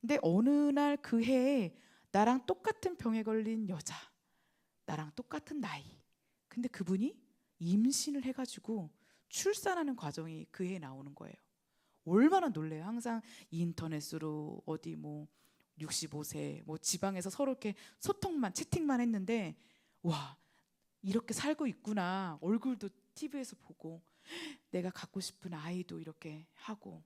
근데 어느 날 그 해에 나랑 똑같은 병에 걸린 여자, 나랑 똑같은 나이. 근데 그분이 임신을 해가지고 출산하는 과정이 그 해에 나오는 거예요. 얼마나 놀래요. 항상 인터넷으로 어디 뭐 65세 뭐 지방에서 서로 이렇게 소통만 채팅만 했는데 와 이렇게 살고 있구나. 얼굴도 TV에서 보고 내가 갖고 싶은 아이도 이렇게 하고.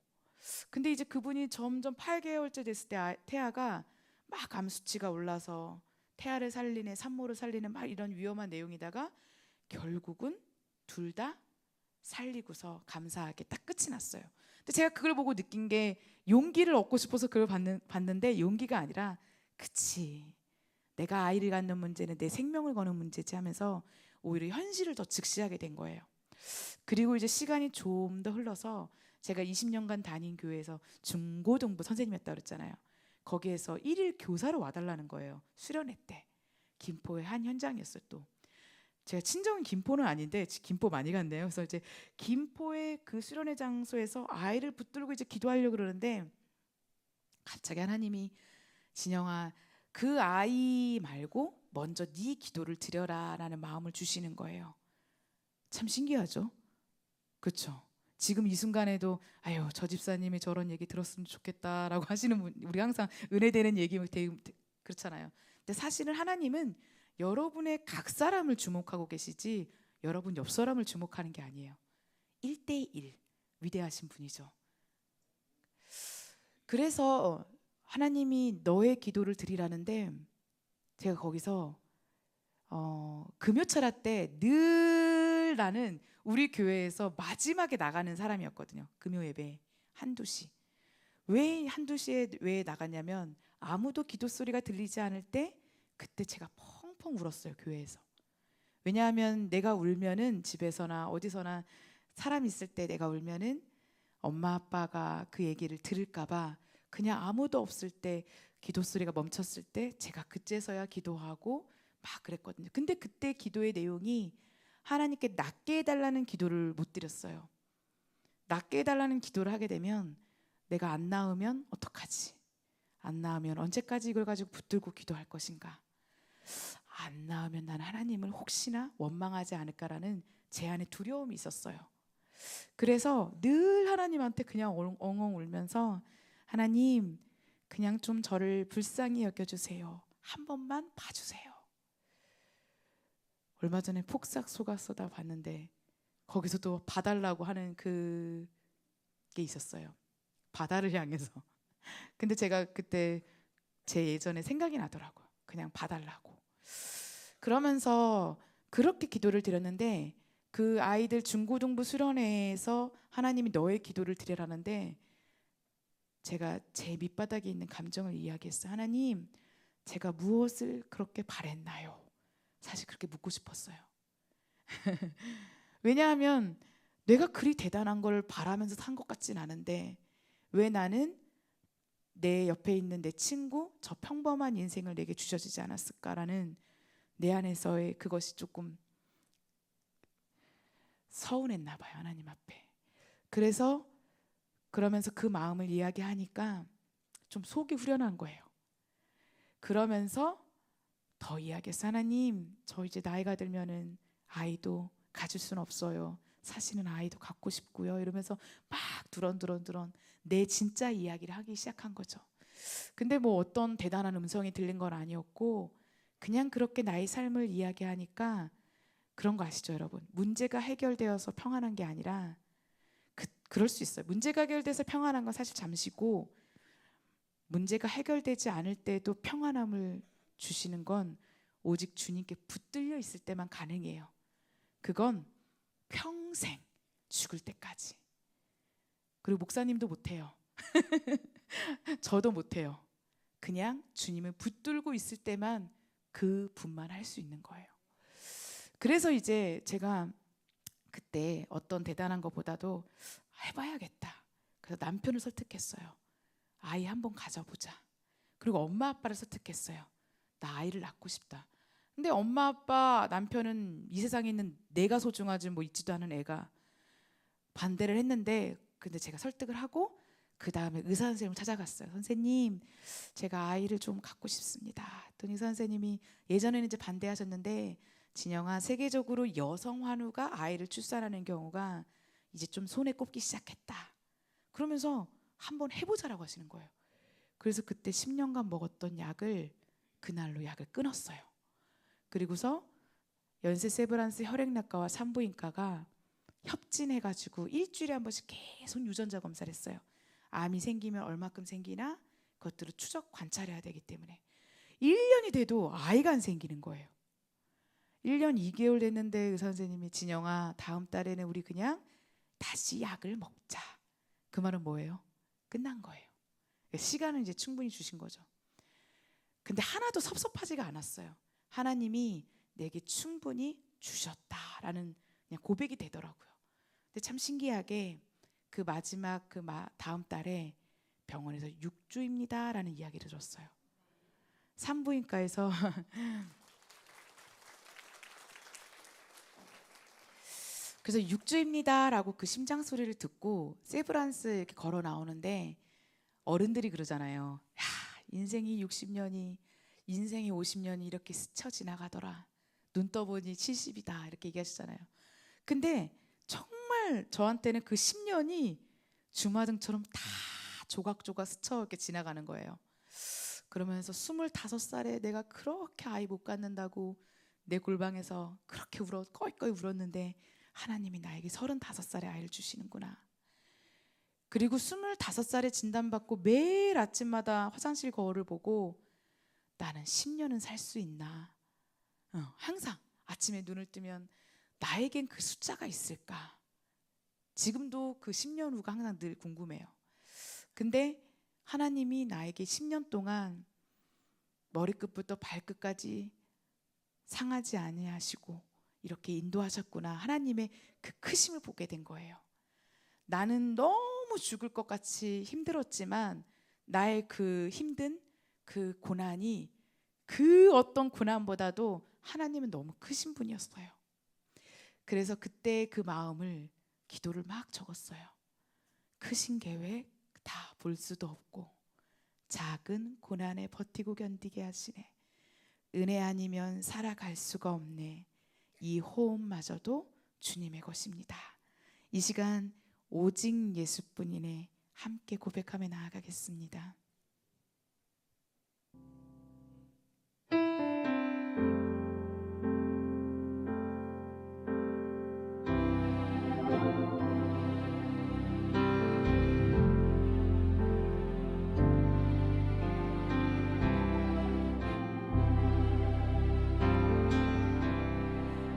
근데 이제 그분이 점점 8개월째 됐을 때 태아가 막 암 수치가 올라서 태아를 살리네 산모를 살리는 막 이런 위험한 내용이다가 결국은 둘 다 살리고서 감사하게 딱 끝이 났어요. 근데 제가 그걸 보고 느낀 게 용기를 얻고 싶어서 그걸 봤는데 용기가 아니라 그치 내가 아이를 갖는 문제는 내 생명을 거는 문제지 하면서 오히려 현실을 더 직시하게 된 거예요. 그리고 이제 시간이 좀 더 흘러서 제가 20년간 다닌 교회에서 중고등부 선생님이었다고 그랬잖아요. 거기에서 1일 교사로 와달라는 거예요. 수련회 때 김포의 한 현장이었어요. 또 제가 친정은 김포는 아닌데 김포 많이 갔네요. 그래서 이제 김포의 그 수련회 장소에서 아이를 붙들고 이제 기도하려고 그러는데 갑자기 하나님이 진영아 그 아이 말고 먼저 네 기도를 드려라라는 마음을 주시는 거예요. 참 신기하죠? 그렇죠? 지금 이 순간에도 아유 저 집사님이 저런 얘기 들었으면 좋겠다라고 하시는 분 우리 항상 은혜되는 얘기 그렇잖아요. 근데 사실은 하나님은 여러분의 각 사람을 주목하고 계시지 여러분 옆 사람을 주목하는 게 아니에요. 1대1 위대하신 분이죠. 그래서 하나님이 너의 기도를 드리라는데 제가 거기서 금요철야 때 늘 나는 우리 교회에서 마지막에 나가는 사람이었거든요. 금요 예배 한두 시. 왜 한두 시에 왜 나갔냐면 아무도 기도 소리가 들리지 않을 때 그때 제가 펑펑 울었어요. 교회에서. 왜냐하면 내가 울면은 집에서나 어디서나 사람 있을 때 내가 울면은 엄마 아빠가 그 얘기를 들을까 봐 그냥 아무도 없을 때 기도 소리가 멈췄을 때 제가 그제서야 기도하고 막 그랬거든요. 근데 그때 기도의 내용이 하나님께 낫게 해달라는 기도를 못 드렸어요. 낫게 해달라는 기도를 하게 되면 내가 안 나으면 어떡하지? 안 나으면 언제까지 이걸 가지고 붙들고 기도할 것인가? 안 나으면 난 하나님을 혹시나 원망하지 않을까라는 제 안에 두려움이 있었어요. 그래서 늘 하나님한테 그냥 엉엉 울면서 하나님 그냥 좀 저를 불쌍히 여겨주세요. 한 번만 봐주세요. 얼마 전에 폭삭 속았수다 봤는데 거기서도 봐달라고 하는 그게 있었어요. 바다를 향해서. 근데 제가 그때 제 예전에 생각이 나더라고요. 그냥 봐달라고. 그러면서 그렇게 기도를 드렸는데 그 아이들 중고등부 수련회에서 하나님이 너의 기도를 드리라는데 제가 제 밑바닥에 있는 감정을 이야기했어요. 하나님, 제가 무엇을 그렇게 바랬나요? 사실 그렇게 묻고 싶었어요. 왜냐하면 내가 그리 대단한 걸 바라면서 산 것 같진 않은데 왜 나는 내 옆에 있는 내 친구 저 평범한 인생을 내게 주셔지지 않았을까라는 내 안에서의 그것이 조금 서운했나 봐요. 하나님 앞에. 그래서 그러면서 그 마음을 이야기하니까 좀 속이 후련한 거예요. 그러면서 더 이야기했어. 하나님, 저 이제 나이가 들면은 아이도 가질 수는 없어요. 사실은 아이도 갖고 싶고요. 이러면서 막 두런두런 내 진짜 이야기를 하기 시작한 거죠. 근데 뭐 어떤 대단한 음성이 들린 건 아니었고 그냥 그렇게 나의 삶을 이야기하니까 그런 거 아시죠, 여러분? 문제가 해결되어서 평안한 게 아니라 그럴 수 있어요. 문제가 해결돼서 평안한 건 사실 잠시고 문제가 해결되지 않을 때도 평안함을 주시는 건 오직 주님께 붙들려 있을 때만 가능해요. 그건 평생 죽을 때까지. 그리고 목사님도 못해요. 저도 못해요. 그냥 주님을 붙들고 있을 때만 그 분만 할 수 있는 거예요. 그래서 이제 제가 그때 어떤 대단한 것보다도 해봐야겠다. 그래서 남편을 설득했어요. 아이 한번 가져보자. 그리고 엄마 아빠를 설득했어요. 나 아이를 낳고 싶다. 근데 엄마 아빠 남편은 이 세상에 있는 내가 소중하지 뭐 있지도 않은 애가 반대를 했는데 근데 제가 설득을 하고 그 다음에 의사 선생님을 찾아갔어요. 선생님, 제가 아이를 좀 갖고 싶습니다. 또 의사 선생님이 예전에는 이제 반대하셨는데 진영아, 세계적으로 여성 환우가 아이를 출산하는 경우가 이제 좀 손에 꼽기 시작했다. 그러면서 한번 해보자라고 하시는 거예요. 그래서 그때 10년간 먹었던 약을 그날로 약을 끊었어요. 그리고서 연세 세브란스 혈액내과와 산부인과가 협진해가지고 일주일에 한 번씩 계속 유전자 검사를 했어요. 암이 생기면 얼마큼 생기나 그것들을 추적 관찰해야 되기 때문에 1년이 돼도 아이가 안 생기는 거예요. 1년 2개월 됐는데 의사 선생님이 진영아, 다음 달에는 우리 그냥 다시 약을 먹자. 그 말은 뭐예요? 끝난 거예요. 시간은 이제 충분히 주신 거죠. 근데 하나도 섭섭하지가 않았어요. 하나님이 내게 충분히 주셨다라는 그냥 고백이 되더라고요. 근데 참 신기하게 그 마지막 다음 달에 병원에서 6주입니다라는 이야기를 들었어요. 산부인과에서 그래서 6주입니다라고 그 심장 소리를 듣고 세브란스 이렇게 걸어 나오는데 어른들이 그러잖아요. 야, 인생이 60년이 인생이 50년이 이렇게 스쳐 지나가더라. 눈 떠보니 70이다 이렇게 얘기하시잖아요. 근데 정말 저한테는 그 10년이 주마등처럼 다 조각조각 스쳐 이렇게 지나가는 거예요. 그러면서 25살에 내가 그렇게 아이 못 갖는다고 내 골방에서 그렇게 꺼이꺼이 울었는데 하나님이 나에게 35살에 아이를 주시는구나. 그리고 25살에 진단받고 매일 아침마다 화장실 거울을 보고 나는 10년은 살 수 있나. 항상 아침에 눈을 뜨면 나에겐 그 숫자가 있을까. 지금도 그 10년 후가 항상 늘 궁금해요. 근데 하나님이 나에게 10년 동안 머리끝부터 발끝까지 상하지 아니하시고 이렇게 인도하셨구나. 하나님의 그 크심을 보게 된 거예요. 나는 너무 죽을 것 같이 힘들었지만 나의 그 힘든 그 고난이 그 어떤 고난보다도 하나님은 너무 크신 분이었어요. 그래서 그때 그 마음을 기도를 막 적었어요. 크신 계획 다 볼 수도 없고 작은 고난에 버티고 견디게 하시네. 은혜 아니면 살아갈 수가 없네. 이 호흡마저도 주님의 것입니다. 이 시간 오직 예수뿐이네 함께 고백하며 나아가겠습니다.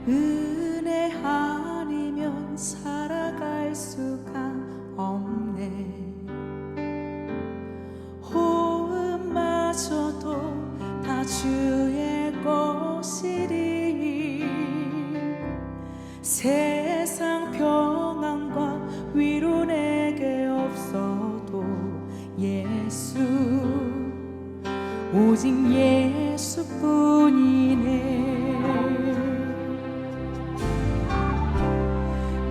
은혜 아니면 살아갈 수가 없네. 호흡마저도 다 주의 것이리. 세상 평안과 위로 내게 없어도 예수, 오직 예수뿐이네.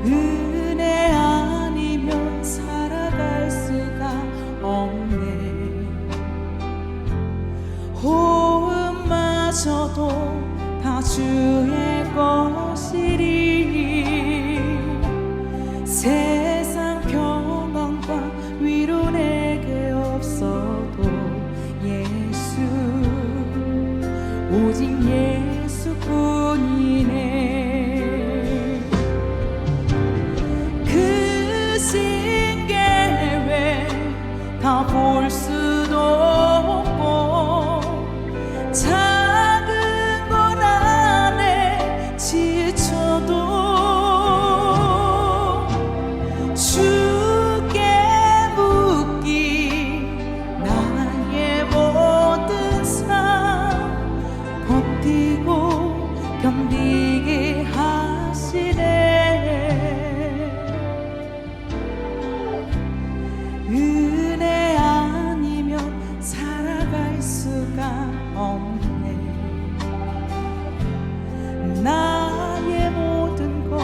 은혜 아니면 살아갈 수가 없네. 호흡마저도 다 주의 것이리. 세상 평안과 위로 내게 없어도 예수, 오직 예수뿐이네. 그 신계획 다 볼 수도 없고 작은 것 안에 지쳐도 주께 묻기 나의 모든 삶 버티고 견디게 하시네. 은혜 아니면 살아갈 수가 없네. 나의 모든 것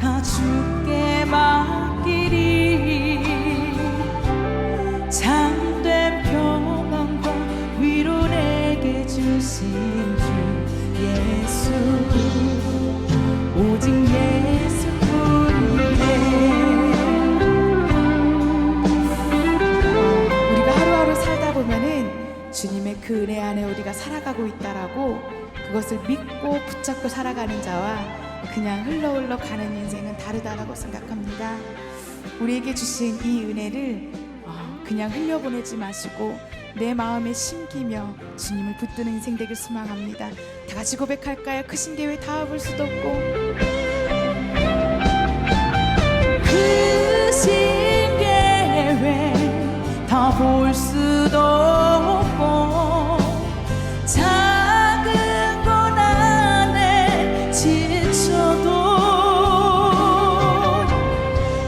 다 주께 맡기리. 참된 평안과 위로 내게 주신 주 예수, 오직 예수뿐이네. 우리가 하루하루 살다 보면은 주님의 그 은혜 안에 우리가 살아가고 있다라고 그것을 믿고 붙잡고 살아가는 자와 그냥 흘러 가는 인생은 다르다라고 생각합니다. 우리에게 주신 이 은혜를 그냥 흘려보내지 마시고 내 마음에 심기며 주님을 붙드는 인생 되길 소망합니다. 다 같이 고백할까요? 크신 계획 다 볼 수도 없고 크신 계획 다 볼 수도 없고 작은 것 안에 지쳐도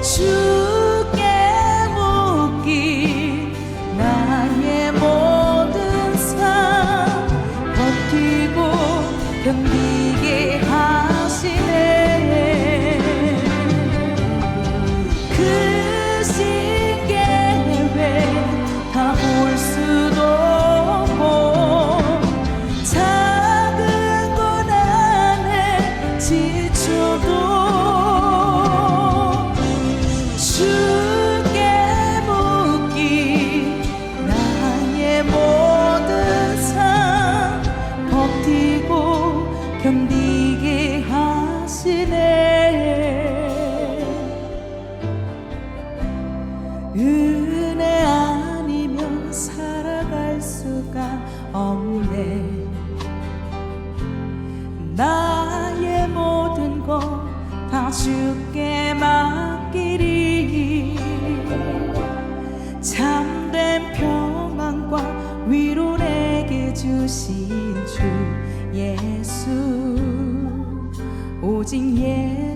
주께 묻기 나의 모든 삶 버티고 견디게 하시네. 크신 계획 다 볼 수도 없고 작은 것 안에 지쳐도 주께 묻기 나의 모든 삶 버티고 견디게 하시네. 은혜 아니면 살아갈 수가 없네. 나의 모든 것 다 주께 맡기리. 참된 평안과 위로 내게 주신 주 예수, 오직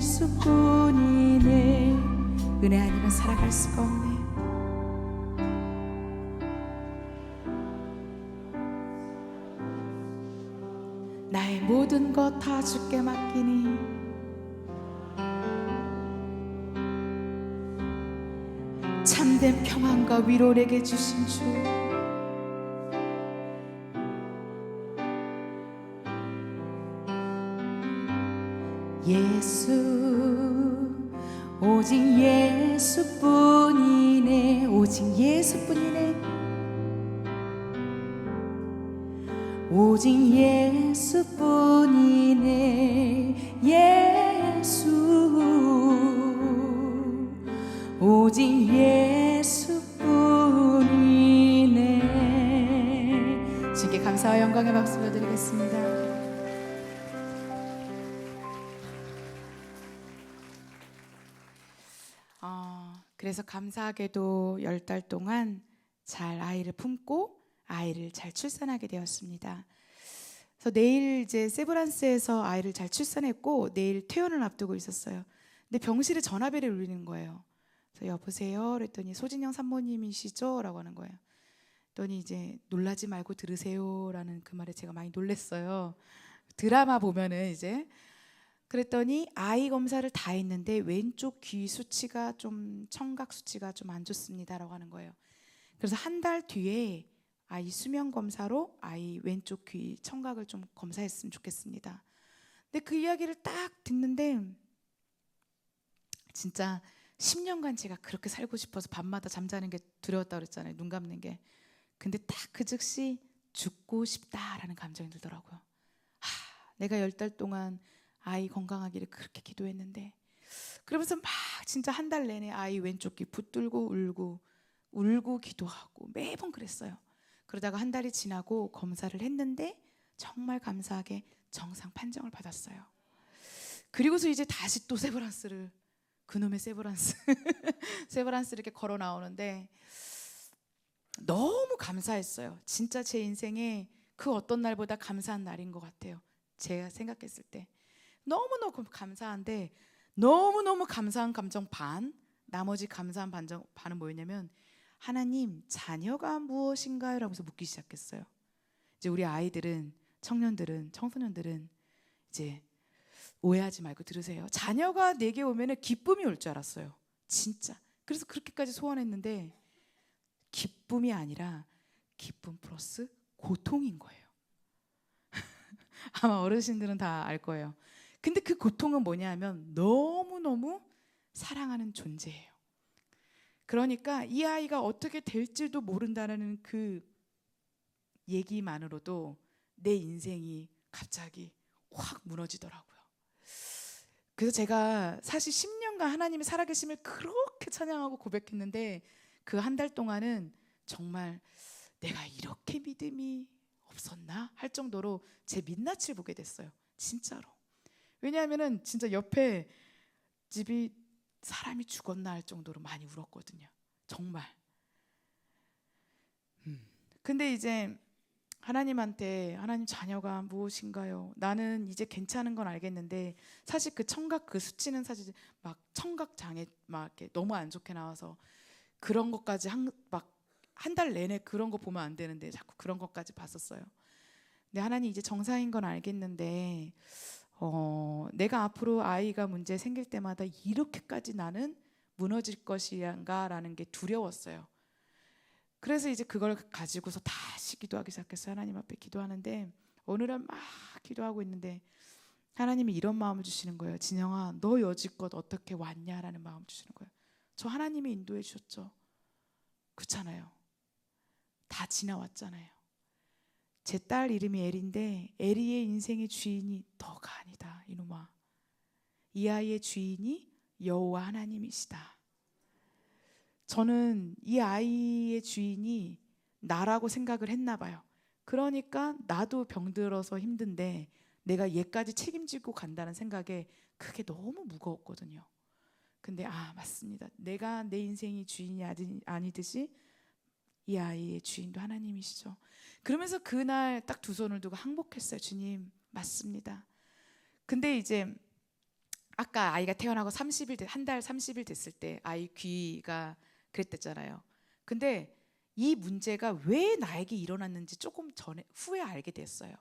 예수뿐이네. 은혜 아니면 살아갈 수가 없네. 나의 모든 것 다 주께 맡기니 참된 평안과 위로 내게 주신 주 예수, 오직 예수뿐이네. 오직 예수뿐이네. 오직 예수뿐이네. 예수, 오직 예수뿐이네. 주께 감사와 영광의 박수 드리겠습니다. 그래서 감사하게도 10달 동안 잘 아이를 품고 아이를 잘 출산하게 되었습니다. 그래서 내일 이제 세브란스에서 아이를 잘 출산했고 내일 퇴원을 앞두고 있었어요. 근데 병실에 전화벨이 울리는 거예요. 그래서 여보세요? 그랬더니 소진영 산모님이시죠? 라고 하는 거예요. 그랬더니 이제 놀라지 말고 들으세요라는 그 말에 제가 많이 놀랐어요. 드라마 보면은 이제 그랬더니 아이 검사를 다 했는데 왼쪽 귀 수치가 좀 청각 수치가 좀 안 좋습니다라고 하는 거예요. 그래서 한 달 뒤에 아이 수면 검사로 아이 왼쪽 귀 청각을 좀 검사했으면 좋겠습니다. 근데 그 이야기를 딱 듣는데 진짜 10년간 제가 그렇게 살고 싶어서 밤마다 잠자는 게 두려웠다고 그랬잖아요. 눈 감는 게. 근데 딱 그 즉시 죽고 싶다라는 감정이 들더라고요. 내가 10달 동안 아이 건강하기를 그렇게 기도했는데, 그러면서 막 진짜 한 달 내내 아이 왼쪽 귀 붙들고 울고 기도하고 매번 그랬어요. 그러다가 한 달이 지나고 검사를 했는데 정말 감사하게 정상 판정을 받았어요. 그리고서 이제 다시 또 세브란스를, 그놈의 세브란스 세브란스 이렇게 걸어 나오는데 너무 감사했어요. 진짜 제 인생에 그 어떤 날보다 감사한 날인 것 같아요. 제가 생각했을 때 너무너무 감사한데, 너무너무 감사한 감정 반, 나머지 감사한 반은 뭐였냐면, 하나님, 자녀가 무엇인가요? 라면서 묻기 시작했어요. 이제 우리 아이들은, 청년들은, 청소년들은 이제 오해하지 말고 들으세요. 자녀가 내게 오면은 기쁨이 올 줄 알았어요. 진짜. 그래서 그렇게까지 소원했는데 기쁨이 아니라 기쁨 플러스 고통인 거예요. 아마 어르신들은 다 알 거예요. 근데 그 고통은 뭐냐 하면 너무너무 사랑하는 존재예요. 그러니까 이 아이가 어떻게 될지도 모른다는 그 얘기만으로도 내 인생이 갑자기 확 무너지더라고요. 그래서 제가 사실 10년간 하나님의 살아계심을 그렇게 찬양하고 고백했는데 그 한 달 동안은 정말 내가 이렇게 믿음이 없었나 할 정도로 제 민낯을 보게 됐어요. 진짜로. 왜냐하면은 진짜 옆에 집이 사람이 죽었나 할 정도로 많이 울었거든요. 정말. 근데 이제 하나님한테, 하나님, 자녀가 무엇인가요? 나는 이제 괜찮은 건 알겠는데 사실 그 청각 그 수치는 사실 막 청각 장애 막 이렇게 너무 안 좋게 나와서 그런 것까지 막 한 달 내내 그런 거 보면 안 되는데 자꾸 그런 것까지 봤었어요. 근데 하나님, 이제 정상인 건 알겠는데 내가 앞으로 아이가 문제 생길 때마다 이렇게까지 나는 무너질 것인가라는 게 두려웠어요. 그래서 이제 그걸 가지고서 다시 기도하기 시작했어요. 하나님 앞에 기도하는데 어느 날 막 기도하고 있는데 하나님이 이런 마음을 주시는 거예요. 진영아, 너 여지껏 어떻게 왔냐라는 마음을 주시는 거예요. 저 하나님이 인도해 주셨죠. 그렇잖아요. 다 지나왔잖아요. 제 딸 이름이 에리인데 에리의 인생의 주인이 너가 아니다, 이놈아. 이 아이의 주인이 여호와 하나님이시다. 저는 이 아이의 주인이 나라고 생각을 했나 봐요. 그러니까 나도 병들어서 힘든데 내가 얘까지 책임지고 간다는 생각에 그게 너무 무거웠거든요. 근데 맞습니다. 내가 내 인생이 주인이 아니듯이 이 아이의 주인도 하나님이시죠. 그러면서 그날 딱 두 손을 두고 항복했어요. 주님, 맞습니다. 근데 이제 아까 아이가 태어나고 30일 한 달 30일 됐을 때 아이 귀가 그랬댔잖아요. 근데 이 문제가 왜 나에게 일어났는지 조금 후에 알게 됐어요.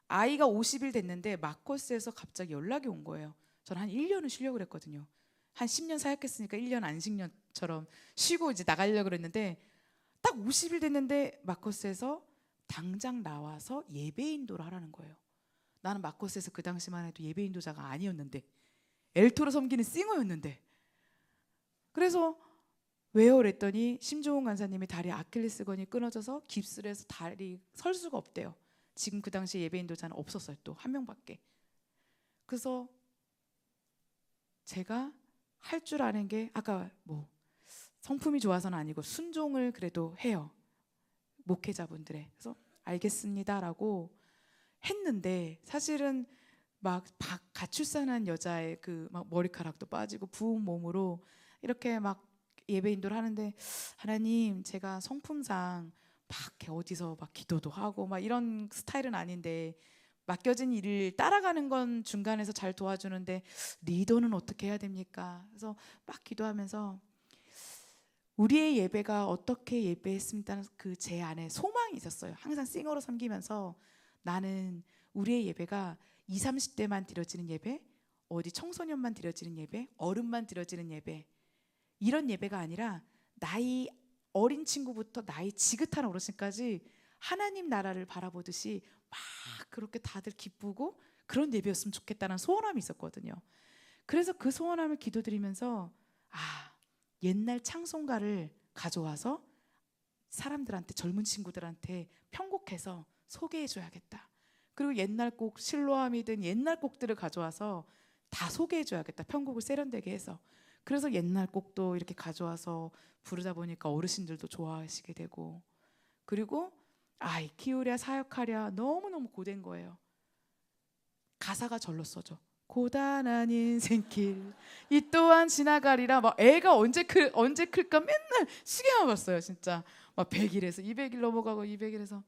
아이가 50일 됐는데 마커스에서 갑자기 연락이 온 거예요. 저는 한 1년은 쉬려고 그랬거든요. 한 10년 사역했으니까 1년 안식년처럼 쉬고 이제 나가려고 그랬는데 딱 50일 됐는데 마커스에서 당장 나와서 예배 인도를 하라는 거예요. 나는 마커스에서 그 당시만 해도 예배 인도자가 아니었는데 엘토로 섬기는 싱어였는데, 그래서 왜요? 그랬더니 심종훈 간사님이 다리 아킬레스건이 끊어져서 깁스를 해서 다리 설 수가 없대요. 지금 그 당시 예배 인도자는 없었어요. 또 한 명밖에. 그래서 제가 할 줄 아는 게 아까 뭐 성품이 좋아서는 아니고 순종을 그래도 해요. 목회자분들의. 그래서 알겠습니다라고 했는데 사실은 막 가출산한 여자의 그 막 머리카락도 빠지고 부은 몸으로 이렇게 막 예배 인도를 하는데 하나님 제가 성품상 막 이렇게 어디서 막 기도도 하고 막 이런 스타일은 아닌데 맡겨진 일을 따라가는 건 중간에서 잘 도와주는데 리더는 어떻게 해야 됩니까? 그래서 막 기도하면서 우리의 예배가 어떻게 예배했습니다는 그 제 안에 소망이 있었어요. 항상 싱어로 섬기면서 나는 우리의 예배가 20, 30대만 드려지는 예배, 어디 청소년만 드려지는 예배, 어른만 드려지는 예배, 이런 예배가 아니라 나이 어린 친구부터 나이 지긋한 어르신까지 하나님 나라를 바라보듯이 막 그렇게 다들 기쁘고 그런 예배였으면 좋겠다는 소원함이 있었거든요. 그래서 그 소원함을 기도드리면서 옛날 창송가를 가져와서 사람들한테, 젊은 친구들한테 편곡해서 소개해줘야겠다. 그리고 옛날 곡, 실로암이든 옛날 곡들을 가져와서 다 소개해줘야겠다. 편곡을 세련되게 해서. 그래서 옛날 곡도 이렇게 가져와서 부르다 보니까 어르신들도 좋아하시게 되고, 그리고 아이 키우랴 사역하랴 너무너무 고된 거예요. 가사가 절로 써져. 고단한 인생길 이 또한 지나가리라. 막 애가 언제 클까 맨날 시계만 봤어요. 진짜 막 100일에서 200일 넘어가고 200일에서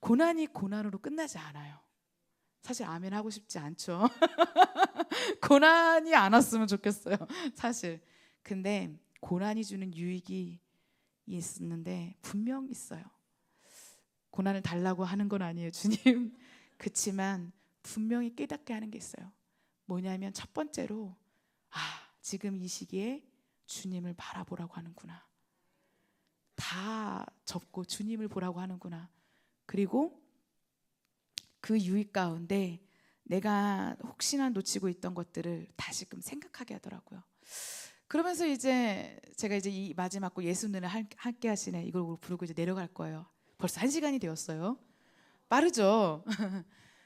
고난이 고난으로 끝나지 않아요. 사실 아멘 하고 싶지 않죠. 고난이 안 왔으면 좋겠어요. 사실. 근데 고난이 주는 유익이 있었는데 분명 있어요. 고난을 달라고 하는 건 아니에요, 주님. 그렇지만 분명히 깨닫게 하는 게 있어요. 뭐냐면 첫 번째로 지금 이 시기에 주님을 바라보라고 하는구나. 다 접고 주님을 보라고 하는구나. 그리고 그 유익 가운데 내가 혹시나 놓치고 있던 것들을 다시금 생각하게 하더라고요. 그러면서 이제 제가 이제 이 마지막 곡 예수 눈을 함께 하시네 이걸 부르고 이제 내려갈 거예요. 벌써 1시간이 되었어요. 빠르죠?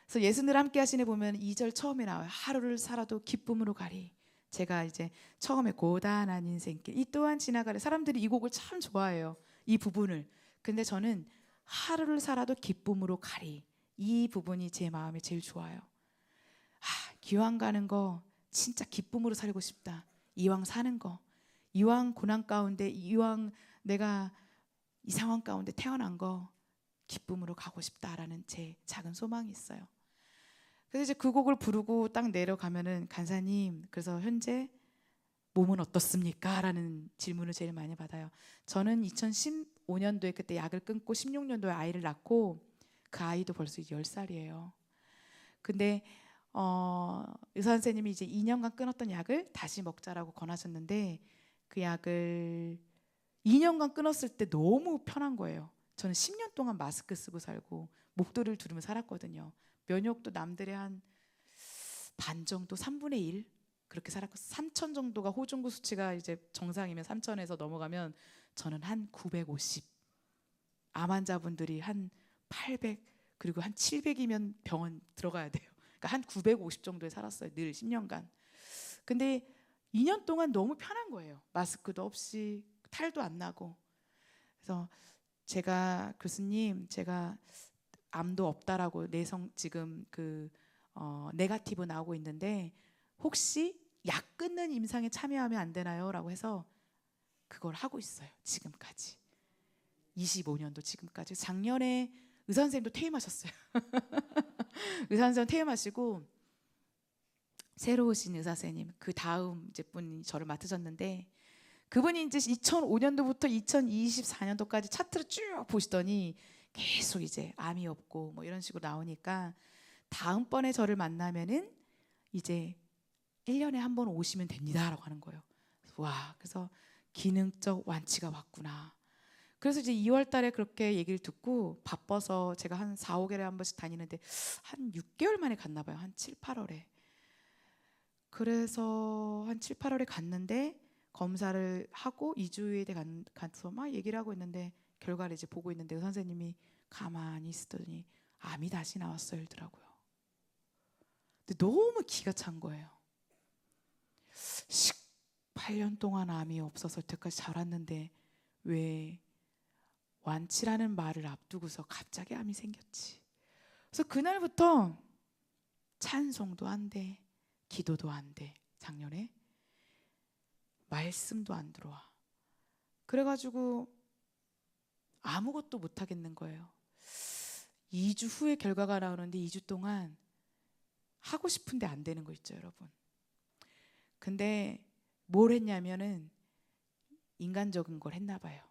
그래서 예수 늘 함께 하시네 보면 2절 처음에 나와요. 하루를 살아도 기쁨으로 가리. 제가 이제 처음에 고단한 인생길 이 또한 지나가리. 사람들이 이 곡을 참 좋아해요. 이 부분을. 근데 저는 하루를 살아도 기쁨으로 가리. 이 부분이 제 마음에 제일 좋아요. 기왕 가는 거 진짜 기쁨으로 살고 싶다. 이왕 사는 거, 이왕 고난 가운데, 이왕 내가 이 상황 가운데 태어난 거 기쁨으로 가고 싶다라는 제 작은 소망이 있어요. 그래서 이제 그 곡을 부르고 딱 내려가면은 간사님, 그래서 현재 몸은 어떻습니까? 라는 질문을 제일 많이 받아요. 저는 2015년도에 그때 약을 끊고 16년도에 아이를 낳고 그 아이도 벌써 이제 10살이에요. 근데 의사 선생님이 이제 2년간 끊었던 약을 다시 먹자라고 권하셨는데 그 약을 2년간 끊었을 때 너무 편한 거예요. 저는 10년 동안 마스크 쓰고 살고 목도리를 두르며 살았거든요. 면역도 남들의 한 반 정도, 3분의 1 그렇게 살았고 3천 정도가 호중구 수치가 이제 정상이면 3천에서 넘어가면 저는 한 950, 암 환자분들이 한 800 그리고 한 700이면 병원 들어가야 돼요. 그러니까 한 950 정도에 살았어요. 늘 10년간. 근데 2년 동안 너무 편한 거예요. 마스크도 없이 탈도 안 나고. 그래서 제가 교수님 제가 암도 없다라고 내성 지금 네가티브 나오고 있는데 혹시 약 끊는 임상에 참여하면 안 되나요? 라고 해서 그걸 하고 있어요. 지금까지 25년도 지금까지. 작년에 의사 선생님도 퇴임하셨어요. 의사 선생님 퇴임하시고 새로 오신 의사 선생님 그 다음 이제 분이 저를 맡으셨는데 그분이 이제 2005년도부터 2024년도까지 차트를 쭉 보시더니 계속 이제 암이 없고 뭐 이런 식으로 나오니까 다음번에 저를 만나면은 이제 1년에 한 번 오시면 됩니다라고 하는 거예요. 와, 그래서 기능적 완치가 왔구나. 그래서 이제 2월 달에 그렇게 얘기를 듣고 바빠서 제가 한 4, 5개월에 한 번씩 다니는데 한 6개월 만에 갔나 봐요. 한 7, 8월에. 그래서 한 7, 8월에 갔는데 검사를 하고 2주에 가서 막 얘기를 하고 있는데 결과를 이제 보고 있는데 의사 선생님이 가만히 있었더니 암이 다시 나왔어요 이러더라고요. 근데 너무 기가 찬 거예요. 18년 동안 암이 없어서 여태까지 자랐는데 왜 완치라는 말을 앞두고서 갑자기 암이 생겼지. 그래서 그날부터 찬송도 안 돼, 기도도 안 돼. 작년에 말씀도 안 들어와. 그래가지고 아무것도 못 하겠는 거예요. 2주 후에 결과가 나오는데 2주 동안 하고 싶은데 안 되는 거 있죠, 여러분. 근데 뭘 했냐면은 인간적인 걸 했나 봐요.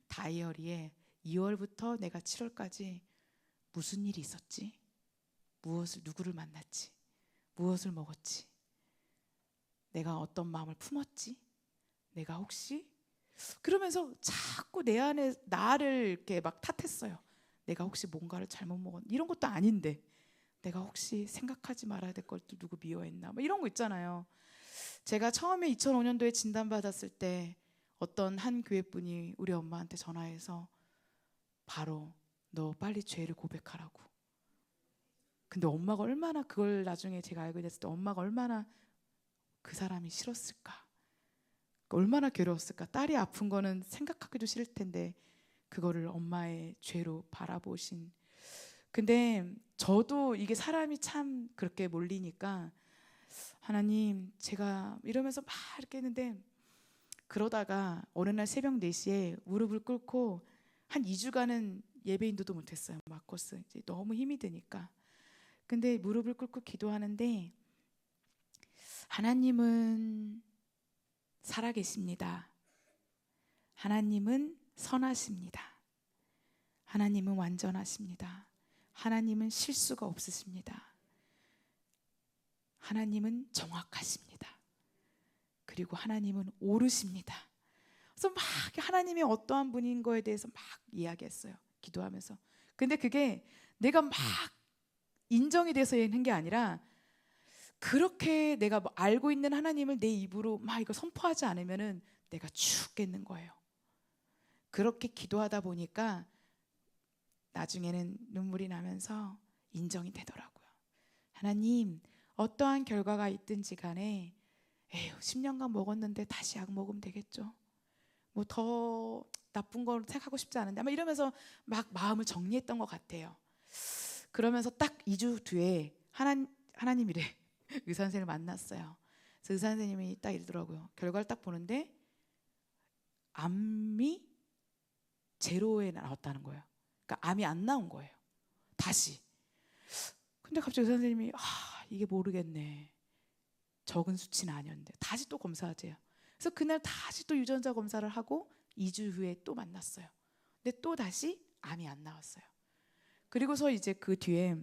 다이어리에 2월부터 내가 7월까지 무슨 일이 있었지? 누구를 만났지? 무엇을 먹었지? 내가 어떤 마음을 품었지? 내가 혹시? 그러면서 자꾸 내 안에 나를 이렇게 막 탓했어요. 내가 혹시 뭔가를 잘못 먹었? 이런 것도 아닌데 내가 혹시 생각하지 말아야 될 걸 또 누구 미워했나? 뭐 이런 거 있잖아요. 제가 처음에 2005년도에 진단받았을 때 어떤 한 교회분이 우리 엄마한테 전화해서 바로 너 빨리 죄를 고백하라고. 근데 엄마가 얼마나, 그걸 나중에 제가 알게 됐을 때 엄마가 얼마나 그 사람이 싫었을까, 얼마나 괴로웠을까. 딸이 아픈 거는 생각하기도 싫을 텐데 그거를 엄마의 죄로 바라보신. 근데 저도 이게 사람이 참 그렇게 몰리니까 하나님 제가 이러면서 막 이렇게 했는데, 그러다가 어느 날 새벽 4시에 무릎을 꿇고 한 2주간은 예배 인도도 못했어요. 마커스 이제 너무 힘이 드니까. 근데 무릎을 꿇고 기도하는데 하나님은 살아계십니다. 하나님은 선하십니다. 하나님은 완전하십니다. 하나님은 실수가 없으십니다. 하나님은 정확하십니다. 그리고 하나님은 오르십니다. 그래서 막 하나님이 어떠한 분인 거에 대해서 막 이야기했어요, 기도하면서. 근데 그게 내가 막 인정이 돼서 한 게 아니라, 그렇게 내가 알고 있는 하나님을 내 입으로 막 이거 선포하지 않으면은 내가 죽겠는 거예요. 그렇게 기도하다 보니까 나중에는 눈물이 나면서 인정이 되더라고요. 하나님, 어떠한 결과가 있든지 간에 에휴 10년간 먹었는데 다시 약 먹으면 되겠죠. 뭐 더 나쁜 걸 생각하고 싶지 않은데 아마 이러면서 막 마음을 정리했던 것 같아요. 그러면서 딱 2주 뒤에 하나님이래 의사 선생님을 만났어요. 그래서 의사 선생님이 딱 이러더라고요. 결과를 딱 보는데 암이 제로에 나왔다는 거예요. 그러니까 암이 안 나온 거예요, 다시. 근데 갑자기 의사 선생님이 이게 모르겠네, 적은 수치는 아니었는데 다시 또 검사하재요. 그래서 그날 다시 또 유전자 검사를 하고 2주 후에 또 만났어요. 근데 또 다시 암이 안 나왔어요. 그리고서 이제 그 뒤에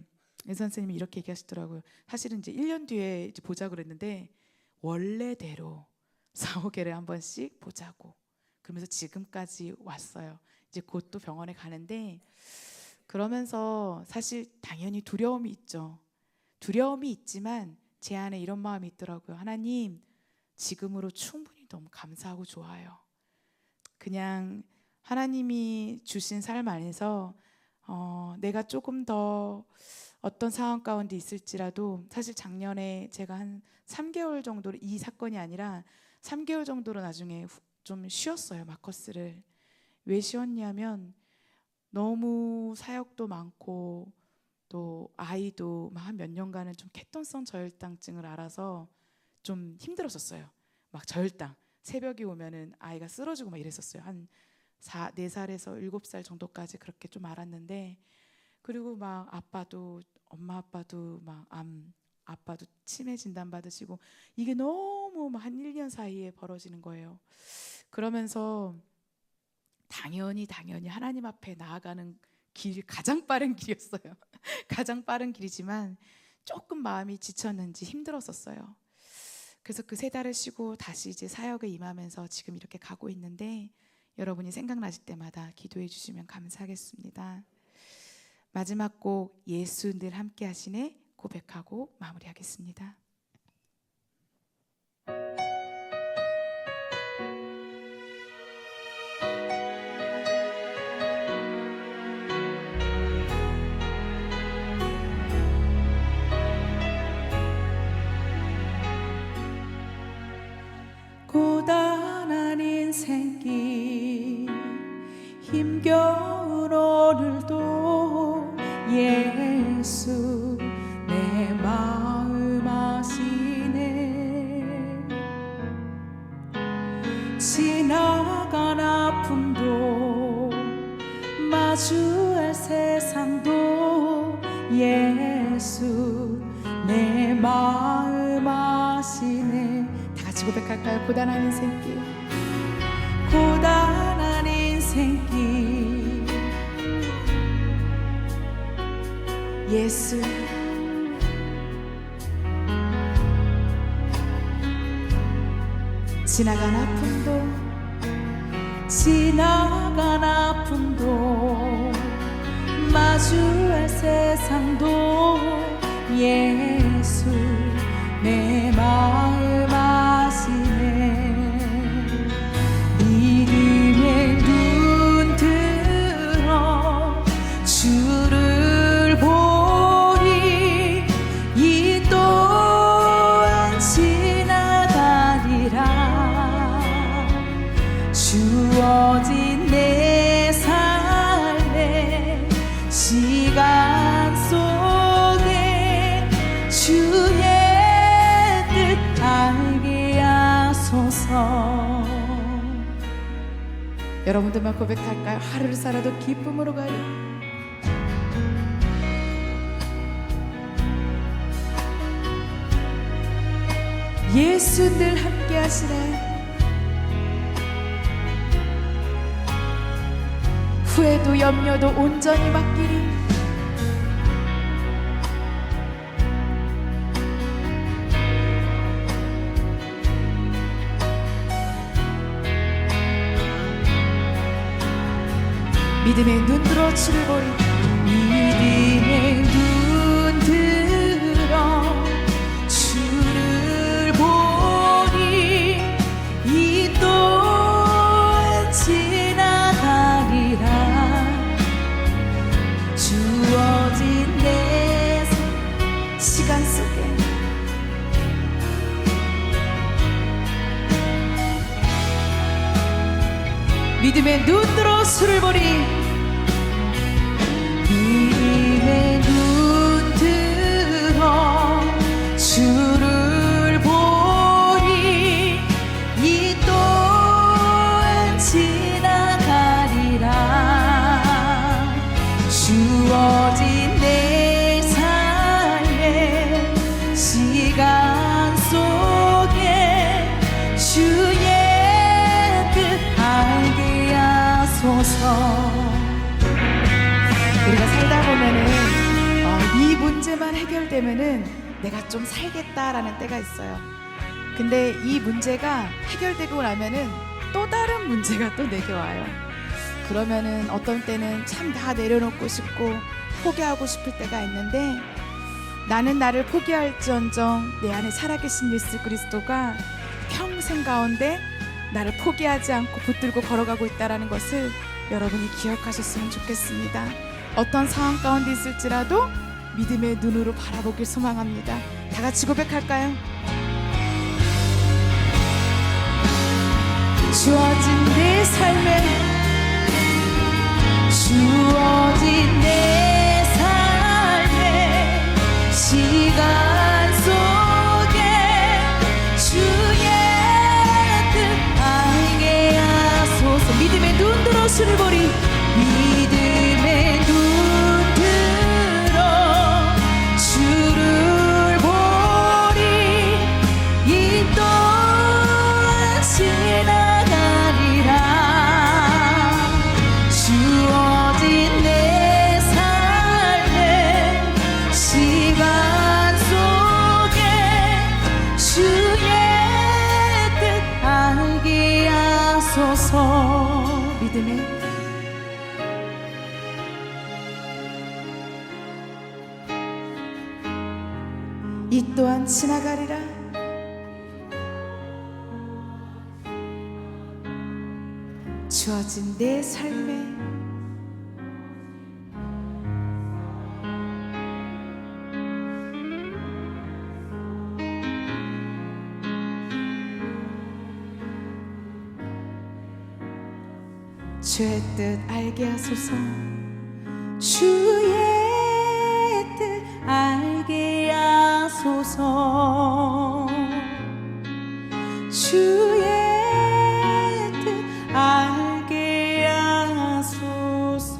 의사 선생님이 이렇게 얘기하시더라고요. 사실은 이제 1년 뒤에 이제 보자고 그랬는데 원래대로 4, 5개월에 한 번씩 보자고. 그러면서 지금까지 왔어요. 이제 곧 또 병원에 가는데, 그러면서 사실 당연히 두려움이 있죠. 두려움이 있지만 제 안에 이런 마음이 있더라고요. 하나님, 지금으로 충분히 너무 감사하고 좋아요. 그냥 하나님이 주신 삶 안에서 내가 조금 더 어떤 상황 가운데 있을지라도, 사실 작년에 제가 한 3개월 정도로, 이 사건이 아니라 3개월 정도로 나중에 좀 쉬었어요, 마커스를. 왜 쉬었냐면 너무 사역도 많고 또 아이도 막 한 몇 년간은 좀 케톤성 저혈당증을 앓아서 좀 힘들었었어요. 막 저혈당, 새벽이 오면은 아이가 쓰러지고 막 이랬었어요. 한 4살에서 7살 정도까지 그렇게 좀 앓았는데, 그리고 막 엄마 아빠도 막 아빠도 치매 진단 받으시고, 이게 너무 막 한 1년 사이에 벌어지는 거예요. 그러면서 당연히 하나님 앞에 나아가는 길, 가장 빠른 길이었어요. 가장 빠른 길이지만 조금 마음이 지쳤는지 힘들었었어요. 그래서 그 3달을 쉬고 다시 이제 사역에 임하면서 지금 이렇게 가고 있는데, 여러분이 생각나실 때마다 기도해 주시면 감사하겠습니다. 마지막 곡 예수 늘 함께 하시네 고백하고 마무리하겠습니다. 고단한 인생길 힘겨운 오늘도 예수 내 마음 아시네. 마주할 세상도 예수 내 마음 아시네. 다 같이 고백할까요? 고단한 인생길, 고단한 인생길, 예수 지나간 아픔도 마주할 세상도 예수 내 마음 아시네. 믿음의 눈 들어 주를 보니 이 또한 지나가리라. 주어진 내 삶의 시간 속에 주의 뜻 알게 하소서. 여러분들만 고백할까요? 하루를 살아도 기쁨으로 가요. 예수 늘 함께 하시네. 후회도 염려도 온전히 맡기리. 믿음의 눈 들어 주를 보리. 믿음의 눈 들어 주를 보니 이 또한 지나가리라. 주어진 내 시간 속에 믿음의 눈 들어 주를 보리. 믿음의 눈 들어 주를 보니 이 또한 지나가리라. 주어진 내 삶의 시간 속에 주의 뜻 알게 하소서. 우리가 살다 보면은 이 문제만 해결되면은 내가 좀 살겠다라는 때가 있어요. 근데 이 문제가 해결되고 나면은 또 다른 문제가 또 내게 와요. 그러면은 어떤 때는 참 다 내려놓고 싶고 포기하고 싶을 때가 있는데, 나는 나를 포기할지언정 내 안에 살아계신 예수 그리스도가 평생 가운데 나를 포기하지 않고 붙들고 걸어가고 있다는 것을 여러분이 기억하셨으면 좋겠습니다. 어떤 상황 가운데 있을지라도 믿음의 눈으로 바라보길 소망합니다. 다 같이 고백할까요? 주어진 내 삶에, 주어진 내 삶에 시간 속에 주의 뜻 알게 하소서. 믿음의 눈 들어 주를 보리. 믿음의 눈 들어 주를 보리. 이 또한 지나가리라. 주어진 내 삶의 시간 속에 주의 뜻 알게 하소서. 믿음의 이 또한 지나가리라. 주어진 내 삶에 주의 뜻 알게 하소서. 주의 뜻 알게 하소서. 주의 뜻 알게 하소서.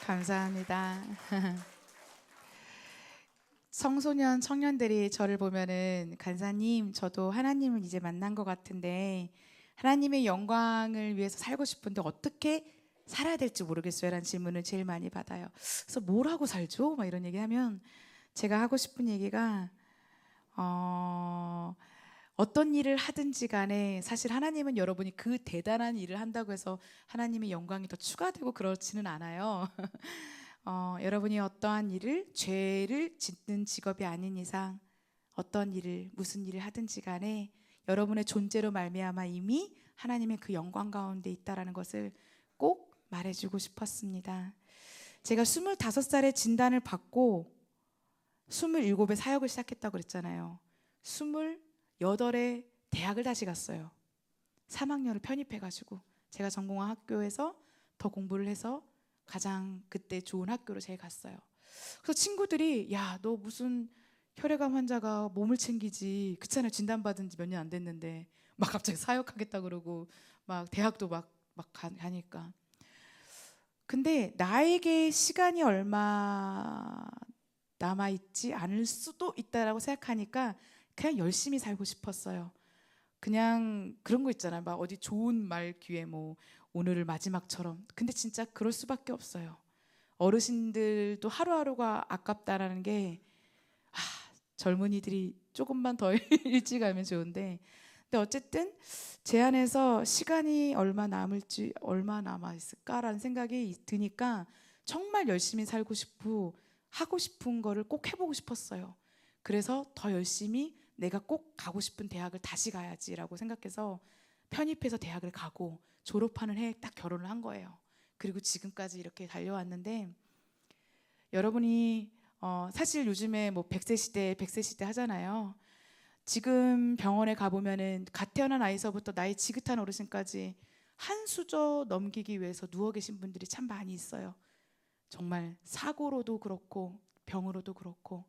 감사합니다. 청소년 청년들이 저를 보면은 간사님, 저도 하나님을 이제 만난 것 같은데 하나님의 영광을 위해서 살고 싶은데 어떻게 살아야 될지 모르겠어요 라는 질문을 제일 많이 받아요. 그래서 뭘 하고 살죠? 막 이런 얘기하면 제가 하고 싶은 얘기가 어떤 일을 하든지 간에 사실 하나님은 여러분이 그 대단한 일을 한다고 해서 하나님의 영광이 더 추가되고 그렇지는 않아요. 여러분이 어떠한 일을, 죄를 짓는 직업이 아닌 이상 어떤 일을, 무슨 일을 하든지 간에 여러분의 존재로 말미암아 이미 하나님의 그 영광 가운데 있다라는 것을 꼭 말해주고 싶었습니다. 제가 25살에 진단을 받고 27에 사역을 시작했다고 그랬잖아요. 28에 대학을 다시 갔어요. 3학년을 편입해가지고 제가 전공한 학교에서 더 공부를 해서 가장 그때 좋은 학교로 제가 갔어요. 그래서 친구들이 야, 너 무슨 혈액암 환자가 몸을 챙기지, 그렇잖아요. 진단받은 지 몇 년 안 됐는데 막 갑자기 사역하겠다 그러고 막 대학도 막 가니까. 근데 나에게 시간이 얼마 남아있지 않을 수도 있다라고 생각하니까 그냥 열심히 살고 싶었어요. 그냥 그런 거 있잖아요. 막 어디 좋은 말 기회 뭐 오늘을 마지막처럼. 근데 진짜 그럴 수밖에 없어요. 어르신들도 하루하루가 아깝다라는 게 젊은이들이 조금만 더 일찍 가면 좋은데, 근데 어쨌든 제 안에서 시간이 얼마 남아 있을까라는 생각이 드니까 정말 열심히 살고 싶고 하고 싶은 거를 꼭 해보고 싶었어요. 그래서 더 열심히 내가 꼭 가고 싶은 대학을 다시 가야지라고 생각해서 편입해서 대학을 가고 졸업하는 해에 딱 결혼을 한 거예요. 그리고 지금까지 이렇게 달려왔는데, 여러분이 사실 요즘에 뭐 100세 시대 하잖아요. 지금 병원에 가보면은 갓 태어난 아이서부터 나이 지긋한 어르신까지 한 수저 넘기기 위해서 누워 계신 분들이 참 많이 있어요. 정말 사고로도 그렇고 병으로도 그렇고.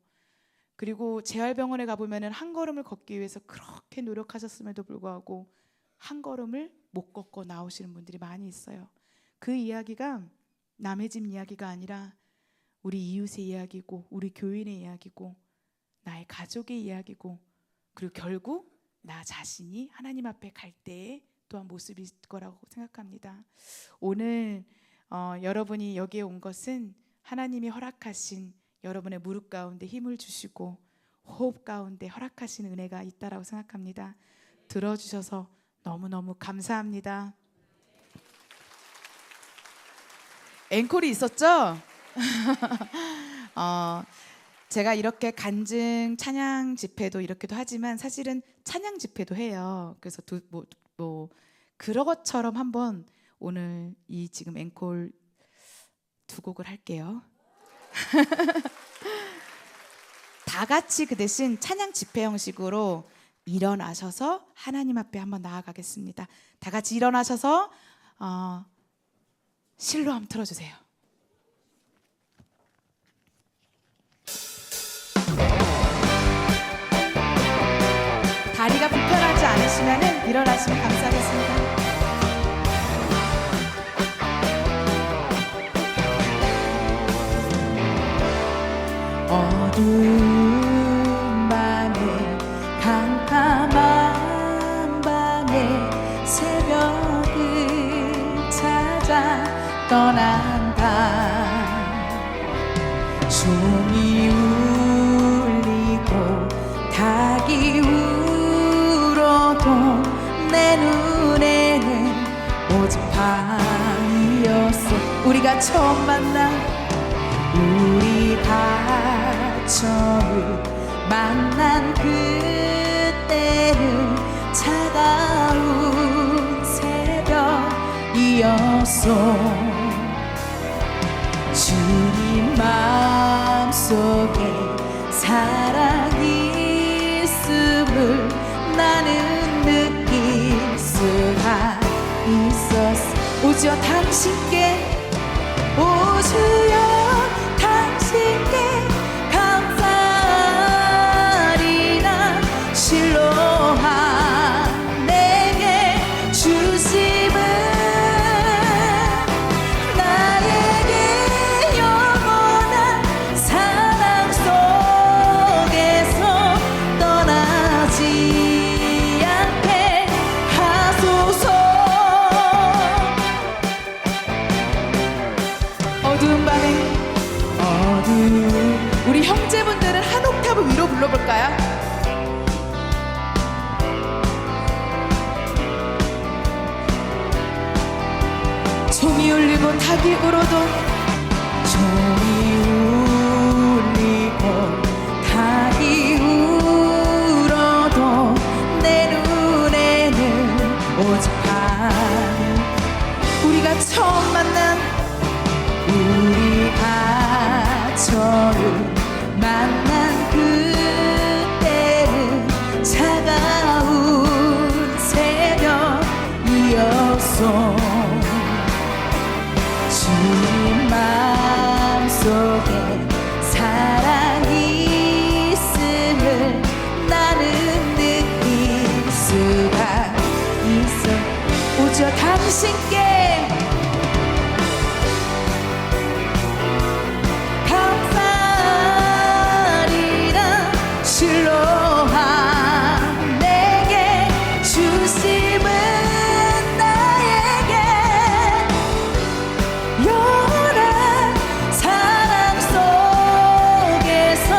그리고 재활병원에 가보면은 한 걸음을 걷기 위해서 그렇게 노력하셨음에도 불구하고 한 걸음을 못 걷고 나오시는 분들이 많이 있어요. 그 이야기가 남의 집 이야기가 아니라 우리 이웃의 이야기고, 우리 교인의 이야기고, 나의 가족의 이야기고, 그리고 결국 나 자신이 하나님 앞에 갈 때의 또한 모습일 거라고 생각합니다. 오늘 여러분이 여기에 온 것은 하나님이 허락하신 여러분의 무릎 가운데 힘을 주시고 호흡 가운데 허락하신 은혜가 있다라고 생각합니다. 들어주셔서 너무너무 감사합니다. 앵콜이 있었죠? 제가 이렇게 간증 찬양 집회도 이렇게도 하지만 사실은 찬양 집회도 해요. 그래서 그런 것처럼 한번 오늘 이 지금 앵콜 두 곡을 할게요. 다 같이 그 대신 찬양 집회 형식으로 일어나셔서 하나님 앞에 한번 나아가겠습니다. 다 같이 일어나셔서 실로 한번 틀어주세요. 다리가 불편하지 않으시면 일어나시면 감사하겠습니다. 어두운 밤에 캄캄한 밤에 새벽을 찾아 떠난다. 종이 울리고 닭이 울어도 내 눈에는 오직 밤이었어. 우리가 처음 만난, 우리가 처음 만난 그때는 차가운 새벽이었어. 주님 마음속에 사랑이 있음을 나는 느낄 수가 있었어. 오주여 당신께, 오주여 당신께 감사하리라. 실로하 내게 닭이 울어도 종이 울리고 닭이 울어도 내 눈에는 오직 하늘. 우리가 처음 만난 우리가 처음 만난 그때는 차가운 새벽이었어. 주님 마음속에 사랑이 있음을 나는 느낄 수가 있어. 오직 당신께 감사리라. 실로함 내게 주심은 나에게 영원한 사랑 속에서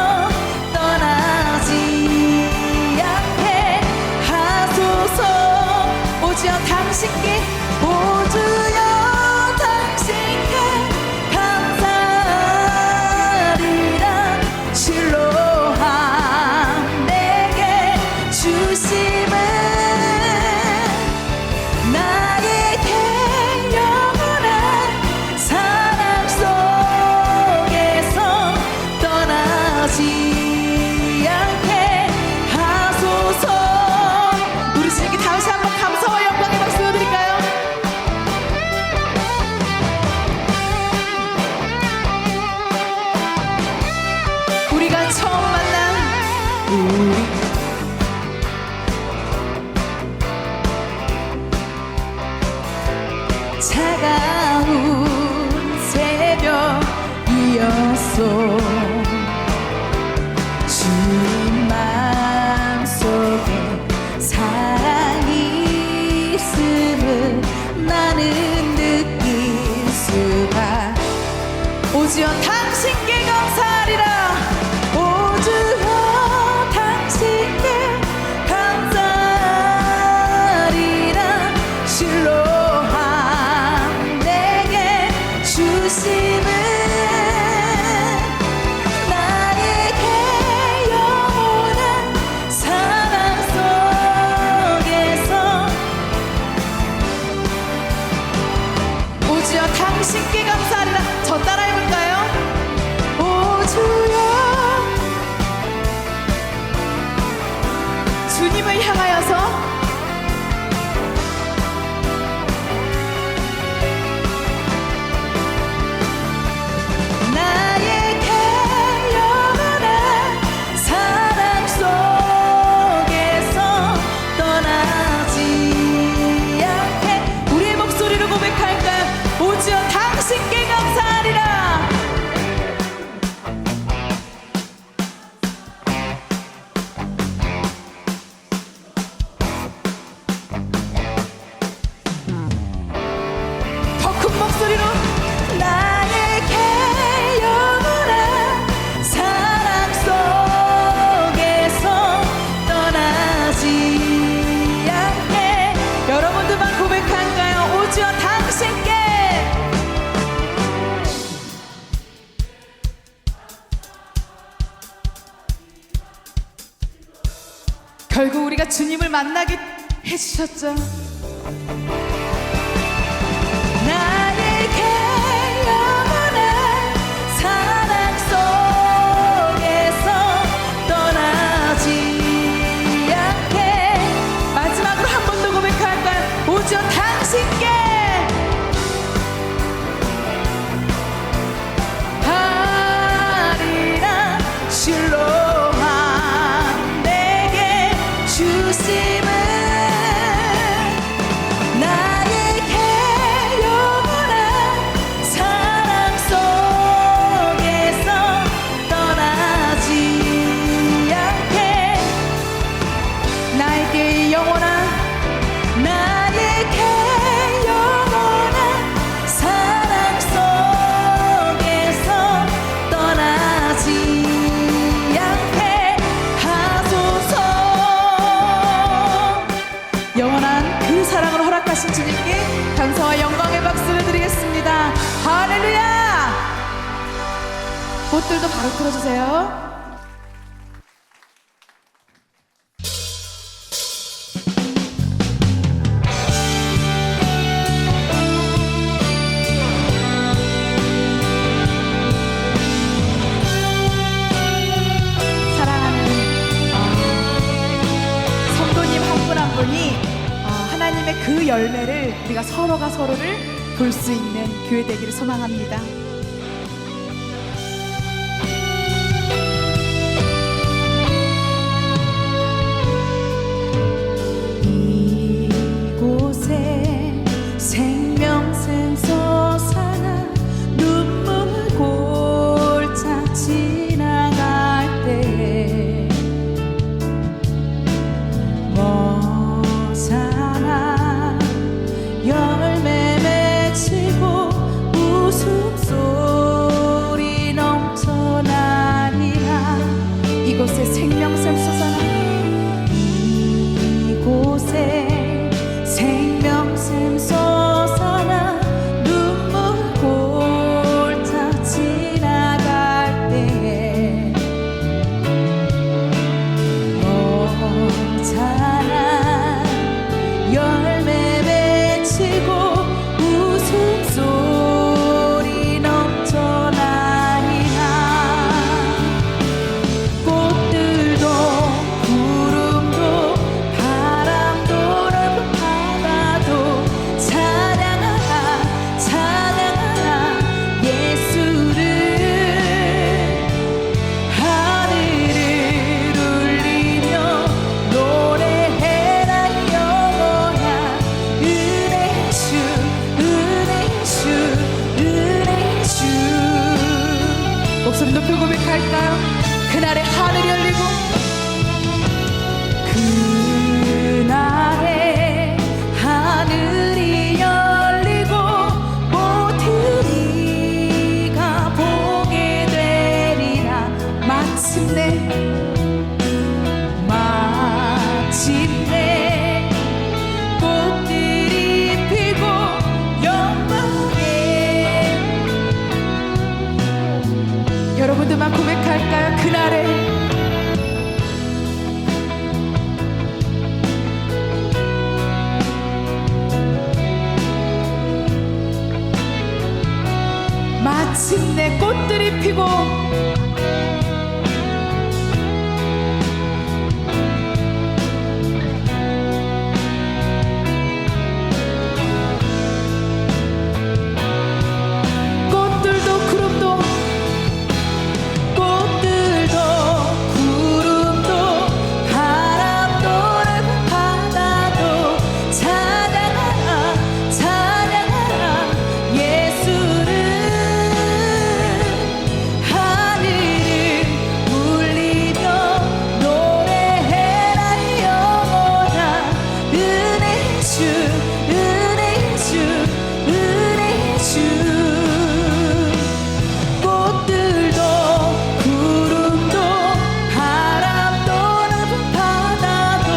떠나지 않게 하소서. 오주여 당신께 오주여 당신께 감사리라. 실로함 내게 주심은 나에게 영원한 사랑 속에서 떠나지 않게 하소서. 우리 주님께 다시 한번 감사와 영광의 박수 드릴까요? 우리가 처음 만난 우리 차가운 새벽이었어. 주님 마음속에 사랑이 있음을 나는 느낄 수가. 오주여 당신께 감사하리라. 오주여 당신께 감사하리라. 실로함 내게 주심은 나에게 영원한 사랑 속에서. 오주여 당신께 감사하리라. 저 따라해볼까요? 오주여 주님을 향하여서 나에게 영원한 사랑 속에서 떠나지 않게. 우리의 목소리로 고백할까요? 오주여 당신께 감사하리라. 더 큰 목소리로 나에게 영원한 사랑 속에서 떠나지 않게. 여러분들만 고백할까요? 오주여 당신께. 결국 우리가 주님을 만나게 해주셨죠. 나에게 영원한 사랑 속에서 떠나지 않게. 마지막으로 한 번 더 고백할까요? 오주여 당신께 하리라. 실로함 내게 주심은 꽃들도 바로 틀어주세요. 사랑하는 성도님 한 분 한 분이 하나님의 그 열매를 우리가 서로가 서로를 볼 수 있는 교회 되기를 소망합니다. 이곳에 생명샘 솟아나 눈물 골짝 지나갈 때에 머사나 열매 맺히고 웃음소리 넘쳐나리라. 이곳에 생명샘 솟아나 이곳에 생명샘 솟아나 눈물 골짝 지나갈 때에 먹잖아 열매 맺히고 웃음소리 넘쳐나리라. 꽃들도 구름도 바람도 넓은 바다도 찬양하라 찬양하라 예수를. 하늘을 울리며 노래해라 영원한 은혜 주 은혜 주 은혜 주. 목소리 높여 고백할까요? 그날에 하늘이 열리고 그날에 하늘이 열리고 모든 이가 보게 되리라. 마침내 마침내 꽃들이 피고 영광에. 여러분들만 고백할까요? 그날에 마침내 꽃들이 피고 꽃들도 구름도 꽃들도 구름도 바람도 넓은 바다도 찬양하라 찬양하라 예수를. 하늘을 울리며 노래해라 영원한 은혜 주 은혜 주 은혜 주. 꽃들도 구름도 바람도 넓은 바다도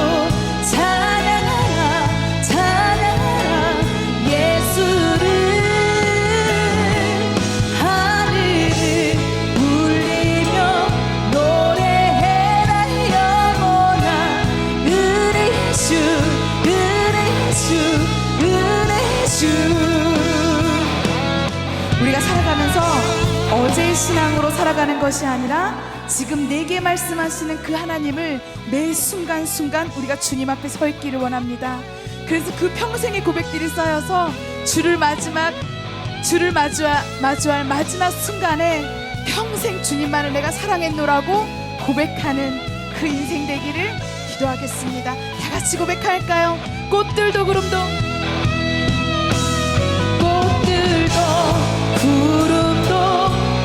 찬양하라 찬양하라 예수를. 하늘을 울리며 노래해라 영원한 은혜 주 은혜 주 은혜 주. 우리가 살아가면서 어제의 신앙으로 살아가는 것이 아니라 지금 내게 말씀하시는 그 하나님을 매 순간순간 우리가 주님 앞에 서 있기를 원합니다. 그래서 그 평생의 고백들이 쌓여서 주를 마주할 마지막 순간에 평생 주님만을 내가 사랑했노라고 고백하는 그 인생 되기를 기도하겠습니다. 다 같이 고백할까요? 꽃들도 구름도 꽃들도 구름도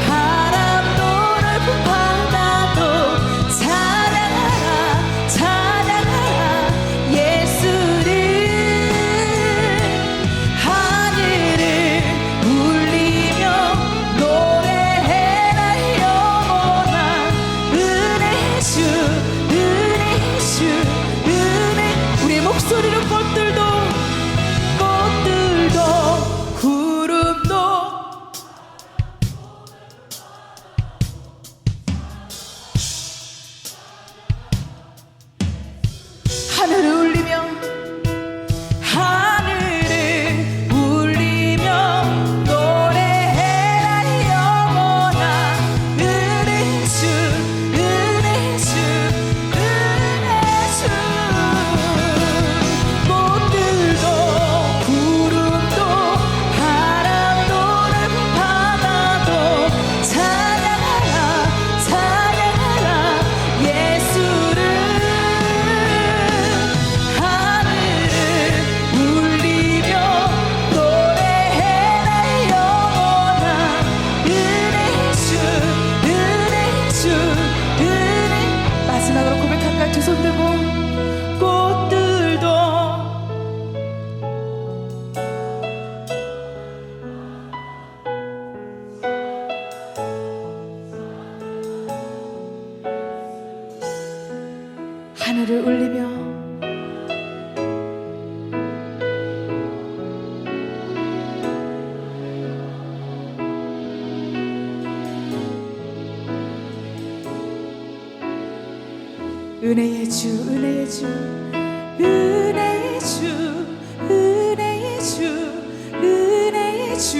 바람도 넓은 바다도 찬양하라 찬양하라 예수를. 하늘을 울리며 노래해라 영원한 은혜 주 은혜 주 은혜. 우리의 목소리로 꽃들도 구름도 하늘을 울리며 은혜의 주 은혜의 주 은혜의 주 은혜의 주 은혜의 주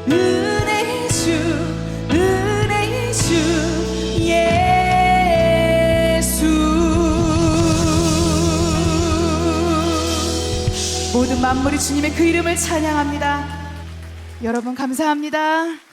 은혜의 주 은혜의 주 예수. 모든 만물이 주님의 그 이름을 찬양합니다. 여러분 감사합니다.